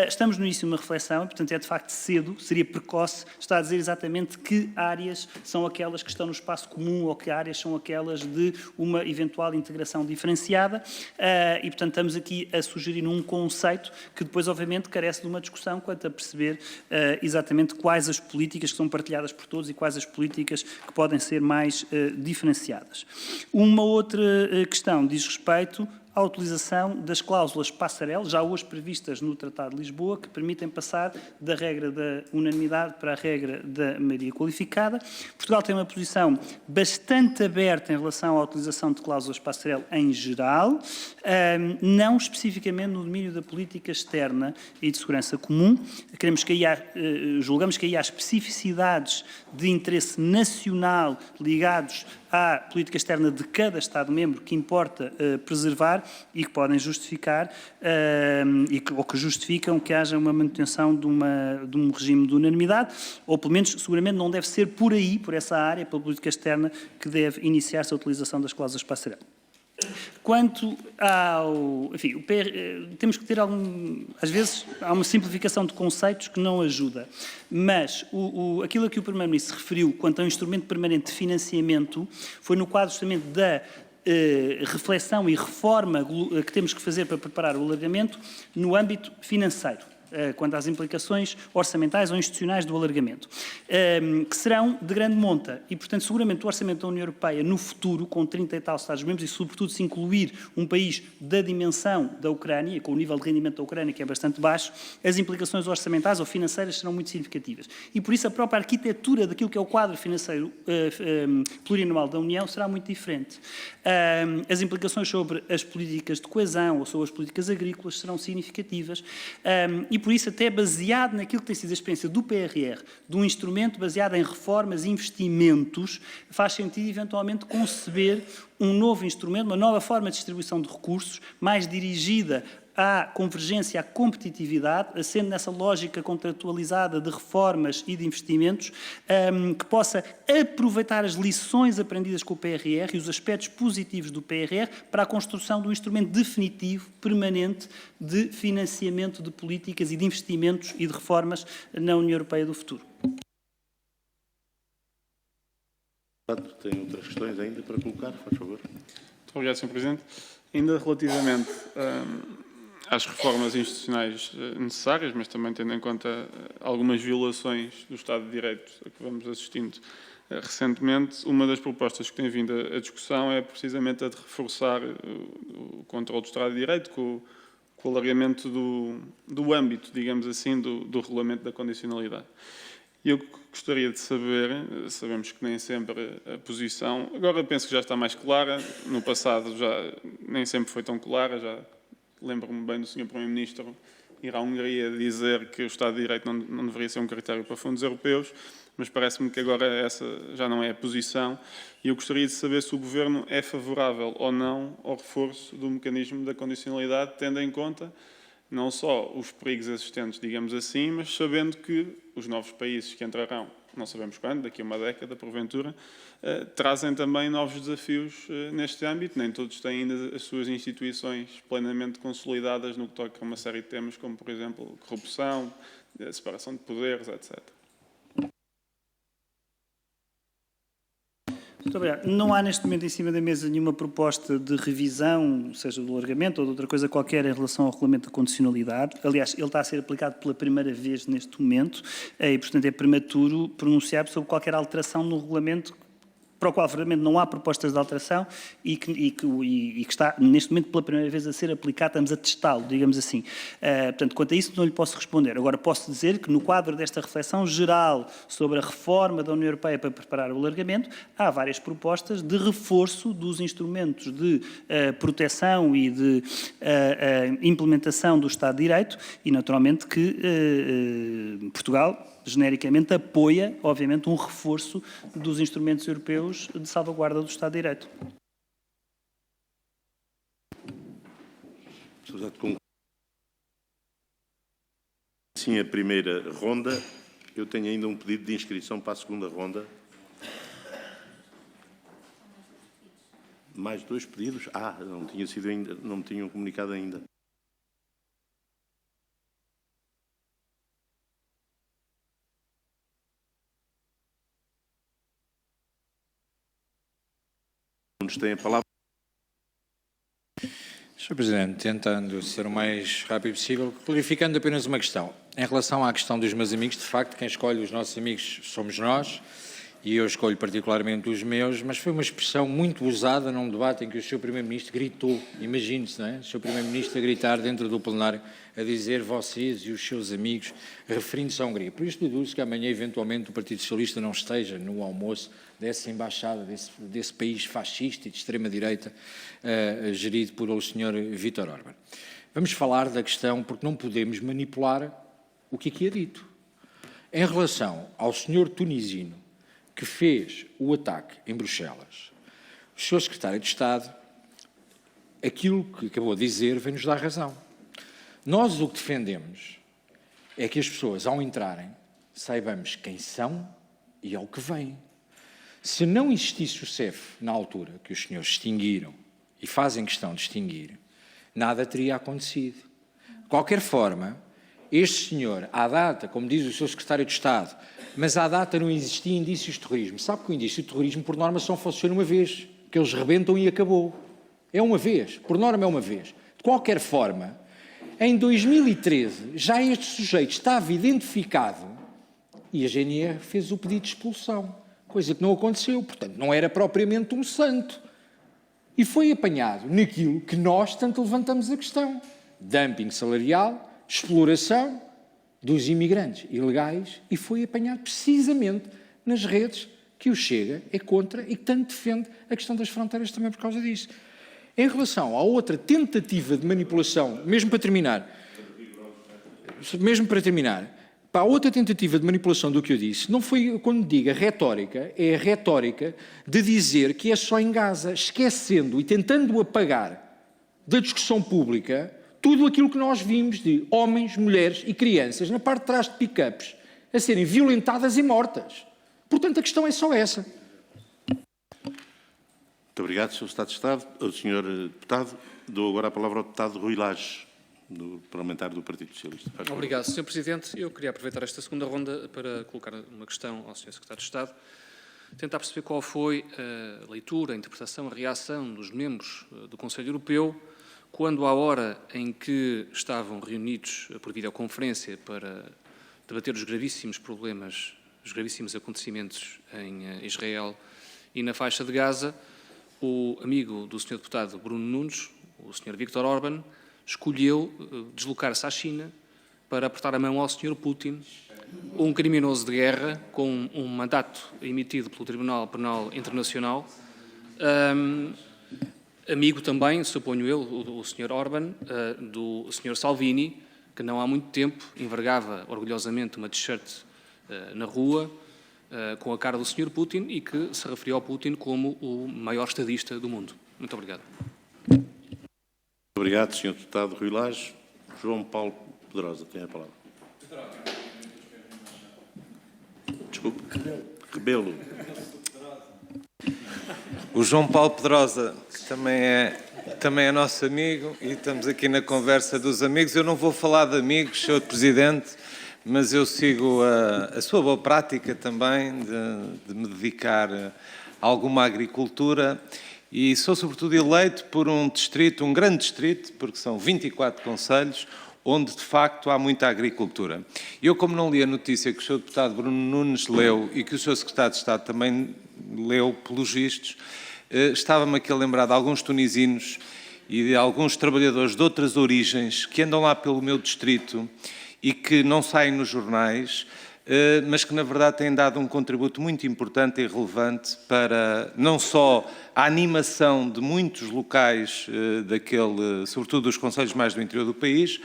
Estamos no início de uma reflexão, e, portanto, é de facto cedo, seria precoce, está a dizer exatamente que áreas são aquelas que estão no espaço comum ou que áreas são aquelas de uma eventual integração diferenciada, e, portanto, estamos aqui a sugerir um conceito que depois, obviamente, carece de uma discussão quanto a perceber exatamente quais as políticas que são partilhadas por todos e quais as políticas que podem ser mais diferenciadas. Uma outra questão diz respeito à utilização das cláusulas passarela, já hoje previstas no Tratado de Lisboa, que permitem passar da regra da unanimidade para a regra da maioria qualificada. Portugal tem uma posição bastante aberta em relação à utilização de cláusulas passarela em geral, não especificamente no domínio da política externa e de segurança comum. Julgamos que aí há especificidades de interesse nacional ligados à política externa de cada Estado-membro que importa preservar e que podem justificar ou que justificam que haja uma manutenção de um regime de unanimidade, ou pelo menos seguramente não deve ser por aí, por essa área, pela política externa, que deve iniciar-se a utilização das cláusulas passarela. Quanto ao... Enfim, temos que ter às vezes, há uma simplificação de conceitos que não ajuda, mas aquilo a que o Primeiro-Ministro se referiu quanto ao instrumento permanente de financiamento foi no quadro justamente da reflexão e reforma que temos que fazer para preparar o alargamento no âmbito financeiro, quanto às implicações orçamentais ou institucionais do alargamento, que serão de grande monta. E, portanto, seguramente o orçamento da União Europeia, no futuro, com 30 e tal Estados-membros, e sobretudo se incluir um país da dimensão da Ucrânia, com o nível de rendimento da Ucrânia, que é bastante baixo, as implicações orçamentais ou financeiras serão muito significativas. E, por isso, a própria arquitetura daquilo que é o quadro financeiro plurianual da União será muito diferente. As implicações sobre as políticas de coesão ou sobre as políticas agrícolas serão significativas. E, por isso, até baseado naquilo que tem sido a experiência do PRR, de um instrumento baseado em reformas e investimentos, faz sentido, eventualmente, conceber um novo instrumento, uma nova forma de distribuição de recursos, mais dirigida à convergência, à competitividade, sendo nessa lógica contratualizada de reformas e de investimentos, que possa aproveitar as lições aprendidas com o PRR e os aspectos positivos do PRR para a construção de um instrumento definitivo, permanente, de financiamento de políticas e de investimentos e de reformas na União Europeia do futuro. Tem outras questões ainda para colocar, faz favor. Muito obrigado, Sr. Presidente. Ainda relativamente às reformas institucionais necessárias, mas também tendo em conta algumas violações do Estado de Direito a que vamos assistindo recentemente, uma das propostas que tem vindo à discussão é precisamente a de reforçar o controle do Estado de Direito com o alargamento do âmbito, digamos assim, do regulamento da condicionalidade. E eu gostaria de saber, sabemos que nem sempre a posição, agora penso que já está mais clara, no passado já nem sempre foi tão clara, já lembro-me bem do Sr. Primeiro-Ministro ir à Hungria dizer que o Estado de Direito não deveria ser um critério para fundos europeus, mas parece-me que agora essa já não é a posição, e eu gostaria de saber se o Governo é favorável ou não ao reforço do mecanismo da condicionalidade, tendo em conta não só os perigos existentes, digamos assim, mas sabendo que os novos países que entrarão, não sabemos quando, daqui a uma década, porventura, trazem também novos desafios neste âmbito. Nem todos têm ainda as suas instituições plenamente consolidadas no que toca a uma série de temas, como, por exemplo, corrupção, separação de poderes, etc. Muito obrigado. Não há neste momento em cima da mesa nenhuma proposta de revisão, seja do alargamento ou de outra coisa qualquer em relação ao regulamento da condicionalidade. Aliás, ele está a ser aplicado pela primeira vez neste momento e, portanto, é prematuro pronunciar sobre qualquer alteração no regulamento para o qual, verdadeiramente, não há propostas de alteração e que está, neste momento, pela primeira vez a ser aplicado, estamos a testá-lo, digamos assim. Portanto, quanto a isso, não lhe posso responder. Agora, posso dizer que, no quadro desta reflexão geral sobre a reforma da União Europeia para preparar o alargamento, há várias propostas de reforço dos instrumentos de proteção e de implementação do Estado de Direito e, naturalmente, que Portugal genericamente apoia, obviamente, um reforço dos instrumentos europeus de salvaguarda do Estado de Direito. Sim, a primeira ronda. Eu tenho ainda um pedido de inscrição para a segunda ronda. Mais 2 pedidos? Não tinha sido ainda, não me tinham comunicado ainda. Tem a palavra. Sr. Presidente, tentando ser o mais rápido possível, clarificando apenas uma questão. Em relação à questão dos meus amigos, de facto, quem escolhe os nossos amigos somos nós, e eu escolho particularmente os meus, mas foi uma expressão muito usada num debate em que o Sr. Primeiro-Ministro gritou, imagine-se, não é? O Sr. Primeiro-Ministro a gritar dentro do plenário, a dizer vocês e os seus amigos, referindo-se à Hungria. Por isto deduzo que amanhã, eventualmente, o Partido Socialista não esteja no almoço dessa embaixada, desse país fascista e de extrema-direita, gerido por o Sr. Viktor Orbán. Vamos falar da questão, porque não podemos manipular o que aqui é dito. Em relação ao Sr. tunisino, que fez o ataque em Bruxelas, o Sr. Secretário de Estado, aquilo que acabou de dizer vem-nos dar razão. Nós o que defendemos é que as pessoas, ao entrarem, saibamos quem são e ao que vêm. Se não existisse o CEF na altura que os senhores extinguiram e fazem questão de extinguir, nada teria acontecido. De qualquer forma, este senhor, à data, como diz o Sr. Secretário de Estado, mas à data não existia indícios de terrorismo. Sabe que o indício de terrorismo, por norma, só funciona uma vez, que eles rebentam e acabou. É uma vez, por norma é uma vez. De qualquer forma, em 2013, já este sujeito estava identificado e a GNR fez o pedido de expulsão, coisa que não aconteceu, portanto, não era propriamente um santo. E foi apanhado naquilo que nós tanto levantamos a questão. Dumping salarial, exploração dos imigrantes ilegais, e foi apanhado precisamente nas redes que o Chega é contra e que tanto defende a questão das fronteiras também por causa disso. Em relação à outra tentativa de manipulação, mesmo para terminar, para a outra tentativa de manipulação do que eu disse, não foi, quando digo a retórica, é a retórica de dizer que é só em Gaza, esquecendo e tentando apagar da discussão pública tudo aquilo que nós vimos de homens, mulheres e crianças na parte de trás de pick-ups a serem violentadas e mortas. Portanto, a questão é só essa. Muito obrigado, Sr. Secretário de Estado. O Sr. Deputado, dou agora a palavra ao Deputado Rui Lages, do parlamentar do Partido Socialista. Obrigado, Sr. Presidente. Eu queria aproveitar esta segunda ronda para colocar uma questão ao Sr. Secretário de Estado, tentar perceber qual foi a leitura, a interpretação, a reação dos membros do Conselho Europeu quando, à hora em que estavam reunidos por videoconferência para debater os gravíssimos problemas, os gravíssimos acontecimentos em Israel e na faixa de Gaza, o amigo do Sr. Deputado Bruno Nunes, o Sr. Viktor Orbán, escolheu deslocar-se à China para apertar a mão ao Sr. Putin um criminoso de guerra com um mandato emitido pelo Tribunal Penal Internacional, amigo também, suponho eu, o Sr. Orbán, do Sr. Salvini, que não há muito tempo envergava orgulhosamente uma t-shirt na rua com a cara do Sr. Putin e que se referiu ao Putin como o maior estadista do mundo. Muito obrigado. Obrigado, Sr. Deputado Rui Lage. João Paulo Pedrosa tem a palavra. Desculpe. Rebelo. O João Paulo Pedrosa também é nosso amigo e estamos aqui na conversa dos amigos. Eu não vou falar de amigos, Sr. Presidente, mas eu sigo a sua boa prática também de me dedicar a alguma agricultura e sou sobretudo eleito por um distrito, um grande distrito, porque são 24 concelhos, onde de facto há muita agricultura. Eu, como não li a notícia que o Sr. Deputado Bruno Nunes leu e que o Sr. Secretário de Estado também leu pelos vistos, estava-me aqui a lembrar de alguns tunisinos e de alguns trabalhadores de outras origens que andam lá pelo meu distrito e que não saem nos jornais, mas que na verdade têm dado um contributo muito importante e relevante para não só a animação de muitos locais sobretudo dos concelhos mais do interior do país,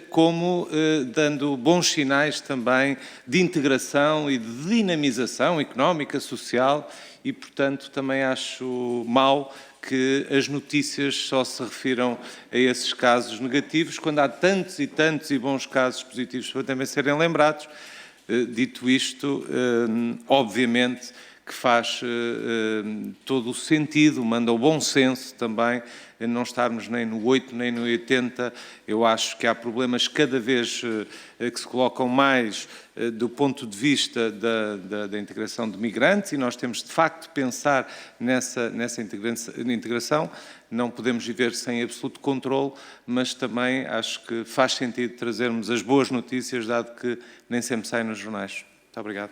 como dando bons sinais também de integração e de dinamização económica, social e, portanto, também acho mau que as notícias só se refiram a esses casos negativos, quando há tantos e tantos e bons casos positivos para também serem lembrados. Dito isto, obviamente que faz todo o sentido, manda o bom senso também, não estarmos nem no 8 nem no 80. Eu acho que há problemas cada vez que se colocam mais do ponto de vista da integração de migrantes e nós temos de facto de pensar nessa integração. Não podemos viver sem absoluto controle, mas também acho que faz sentido trazermos as boas notícias, dado que nem sempre saem nos jornais. Muito obrigado.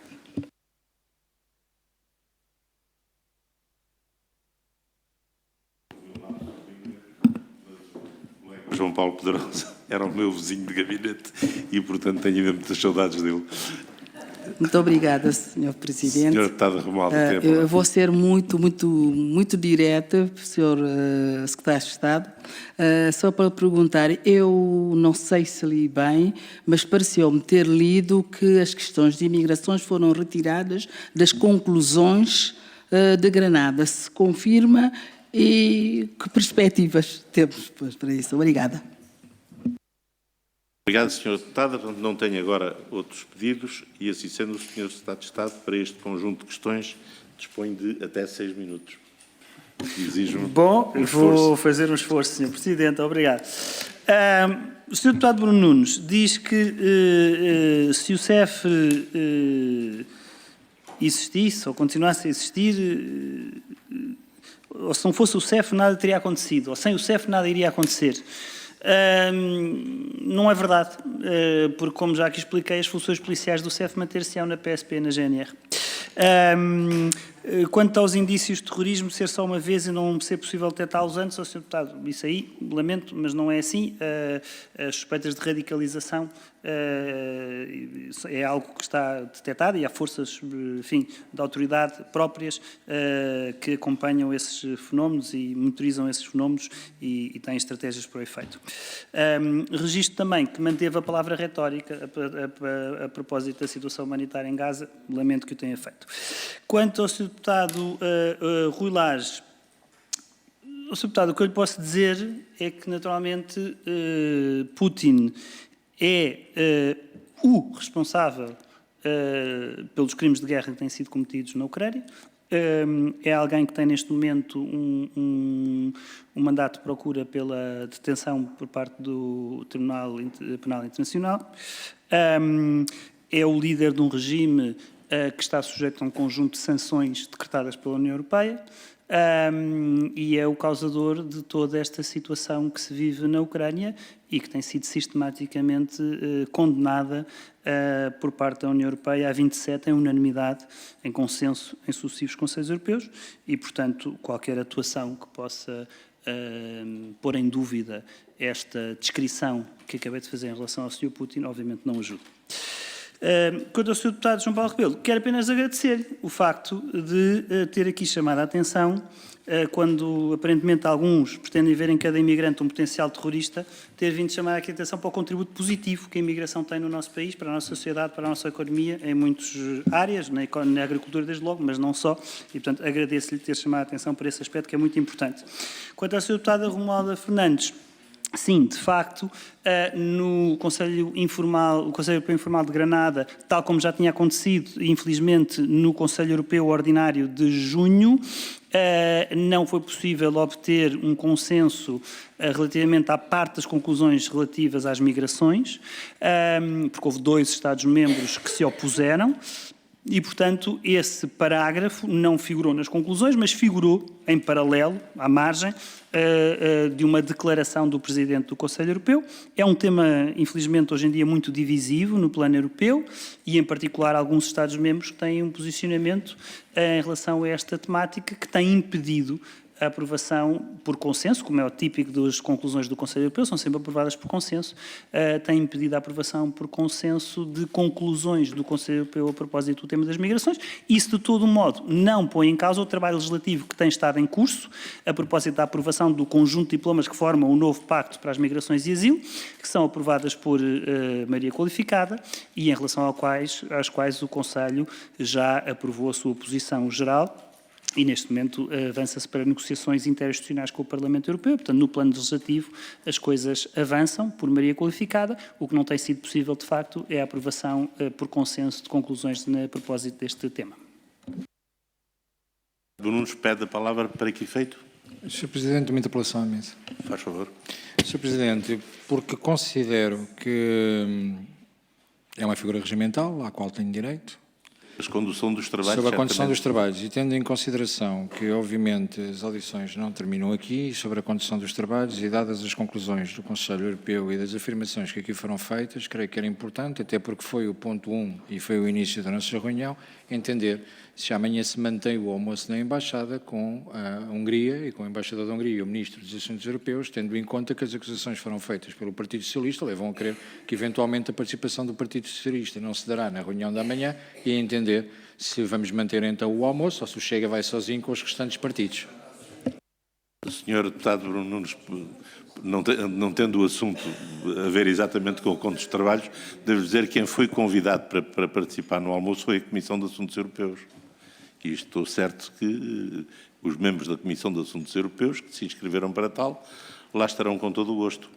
João Paulo Pedrosa era o meu vizinho de gabinete e, portanto, tenho ainda muitas saudades dele. Muito obrigada, Sr. Presidente. Senhor Deputado Romualdo, tem a palavra. Eu vou ser muito direta, Sr. Secretário de Estado. Só para perguntar, eu não sei se li bem, mas pareceu-me ter lido que as questões de imigrações foram retiradas das conclusões de Granada. Se confirma e que perspectivas temos para isso? Obrigada. Obrigado, Sr. Deputado. Não tenho agora outros pedidos e, assim sendo, o Sr. Secretário de Estado, para este conjunto de questões, dispõe de até 6 minutos. Exijo-me vou fazer um esforço, Sr. Presidente. Obrigado. O Sr. Deputado Bruno Nunes diz que se o CEF existisse ou continuasse a existir, ou se não fosse o CEF nada teria acontecido, ou sem o CEF nada iria acontecer. Não é verdade, porque, como já aqui expliquei, as funções policiais do CEF manter-se-ão na PSP e na GNR. Quanto aos indícios de terrorismo, ser só uma vez e não ser possível detectá-los antes, Sr. Deputado, isso aí, lamento, mas não é assim. As suspeitas de radicalização é algo que está detectado e há forças, enfim, de autoridade próprias que acompanham esses fenómenos e monitorizam esses fenómenos e têm estratégias para o efeito. Registro também que manteve a palavra retórica a propósito da situação humanitária em Gaza, lamento que o tenha feito. Quanto ao Sr. Deputado Rui Lage, Sr. Deputado, o que eu lhe posso dizer é que, naturalmente, Putin é o responsável pelos crimes de guerra que têm sido cometidos na Ucrânia. É alguém que tem, neste momento, um mandato de procura pela detenção por parte do Tribunal Penal Internacional. É o líder de um regime que está sujeito a um conjunto de sanções decretadas pela União Europeia e é o causador de toda esta situação que se vive na Ucrânia e que tem sido sistematicamente condenada por parte da União Europeia a 27 em unanimidade, em consenso, em sucessivos Conselhos Europeus e, portanto, qualquer atuação que possa pôr em dúvida esta descrição que acabei de fazer em relação ao Sr. Putin, obviamente não ajuda. Quanto ao Sr. Deputado João Paulo Rebelo, quero apenas agradecer o facto de ter aqui chamado a atenção quando aparentemente alguns pretendem ver em cada imigrante um potencial terrorista, ter vindo chamar aqui a atenção para o contributo positivo que a imigração tem no nosso país, para a nossa sociedade, para a nossa economia, em muitas áreas, na agricultura desde logo, mas não só, e portanto agradeço-lhe ter chamado a atenção para esse aspecto que é muito importante. Quanto à Sra. Deputada Romualda Fernandes, sim, de facto, no Conselho Informal, o Conselho Europeu Informal de Granada, tal como já tinha acontecido, infelizmente, no Conselho Europeu Ordinário de junho, não foi possível obter um consenso relativamente à parte das conclusões relativas às migrações, porque houve 2 Estados-membros que se opuseram. E, portanto, esse parágrafo não figurou nas conclusões, mas figurou em paralelo, à margem, de uma declaração do Presidente do Conselho Europeu. É um tema, infelizmente, hoje em dia muito divisivo no plano europeu e, em particular, alguns Estados-membros que têm um posicionamento em relação a esta temática que tem impedido a aprovação por consenso, como é o típico das conclusões do Conselho Europeu, são sempre aprovadas por consenso, tem impedido a aprovação por consenso de conclusões do Conselho Europeu a propósito do tema das migrações. Isso, de todo modo, não põe em causa o trabalho legislativo que tem estado em curso, a propósito da aprovação do conjunto de diplomas que formam o novo Pacto para as Migrações e Asilo, que são aprovadas por maioria qualificada e em relação às quais o Conselho já aprovou a sua posição geral. E, neste momento, avança-se para negociações interinstitucionais com o Parlamento Europeu. Portanto, no plano legislativo, as coisas avançam por maioria qualificada. O que não tem sido possível, de facto, é a aprovação por consenso de conclusões a propósito deste tema. O Nunes pede a palavra para que efeito? Sr. Presidente, uma interpelação à mesa. Faz favor. Sr. Presidente, porque considero que é uma figura regimental à qual tenho direito, A condução dos trabalhos. sobre a condução certamente. dos trabalhos, e tendo em consideração que, obviamente, as audições não terminam aqui, sobre a condução dos trabalhos e dadas as conclusões do Conselho Europeu e das afirmações que aqui foram feitas, creio que era importante, até porque foi o ponto 1 e foi o início da nossa reunião, entender se amanhã se mantém o almoço na Embaixada com a Hungria e com o Embaixador da Hungria e o Ministro dos Assuntos Europeus, tendo em conta que as acusações foram feitas pelo Partido Socialista, levam a crer que, eventualmente, a participação do Partido Socialista não se dará na reunião da manhã e a entender se vamos manter então o almoço ou se o Chega vai sozinho com os restantes partidos. O Sr. Deputado Bruno Nunes, não tendo o assunto a ver exatamente com o conto dos trabalhos, devo dizer que quem foi convidado para participar no almoço foi a Comissão de Assuntos Europeus. E estou certo que os membros da Comissão de Assuntos Europeus, que se inscreveram para tal, lá estarão com todo o gosto.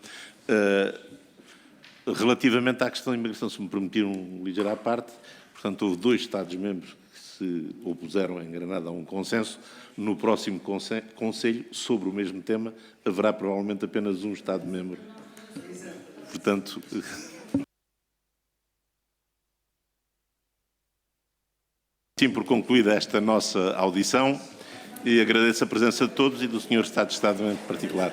Relativamente à questão da imigração, se me permitiram um ligeiro à parte, portanto, houve 2 Estados-membros que se opuseram em Granada a um consenso. No próximo Conselho, sobre o mesmo tema, haverá provavelmente apenas um Estado-membro. Portanto... Sim, por concluída esta nossa audição, e agradeço a presença de todos e do Sr. Secretário de Estado em particular.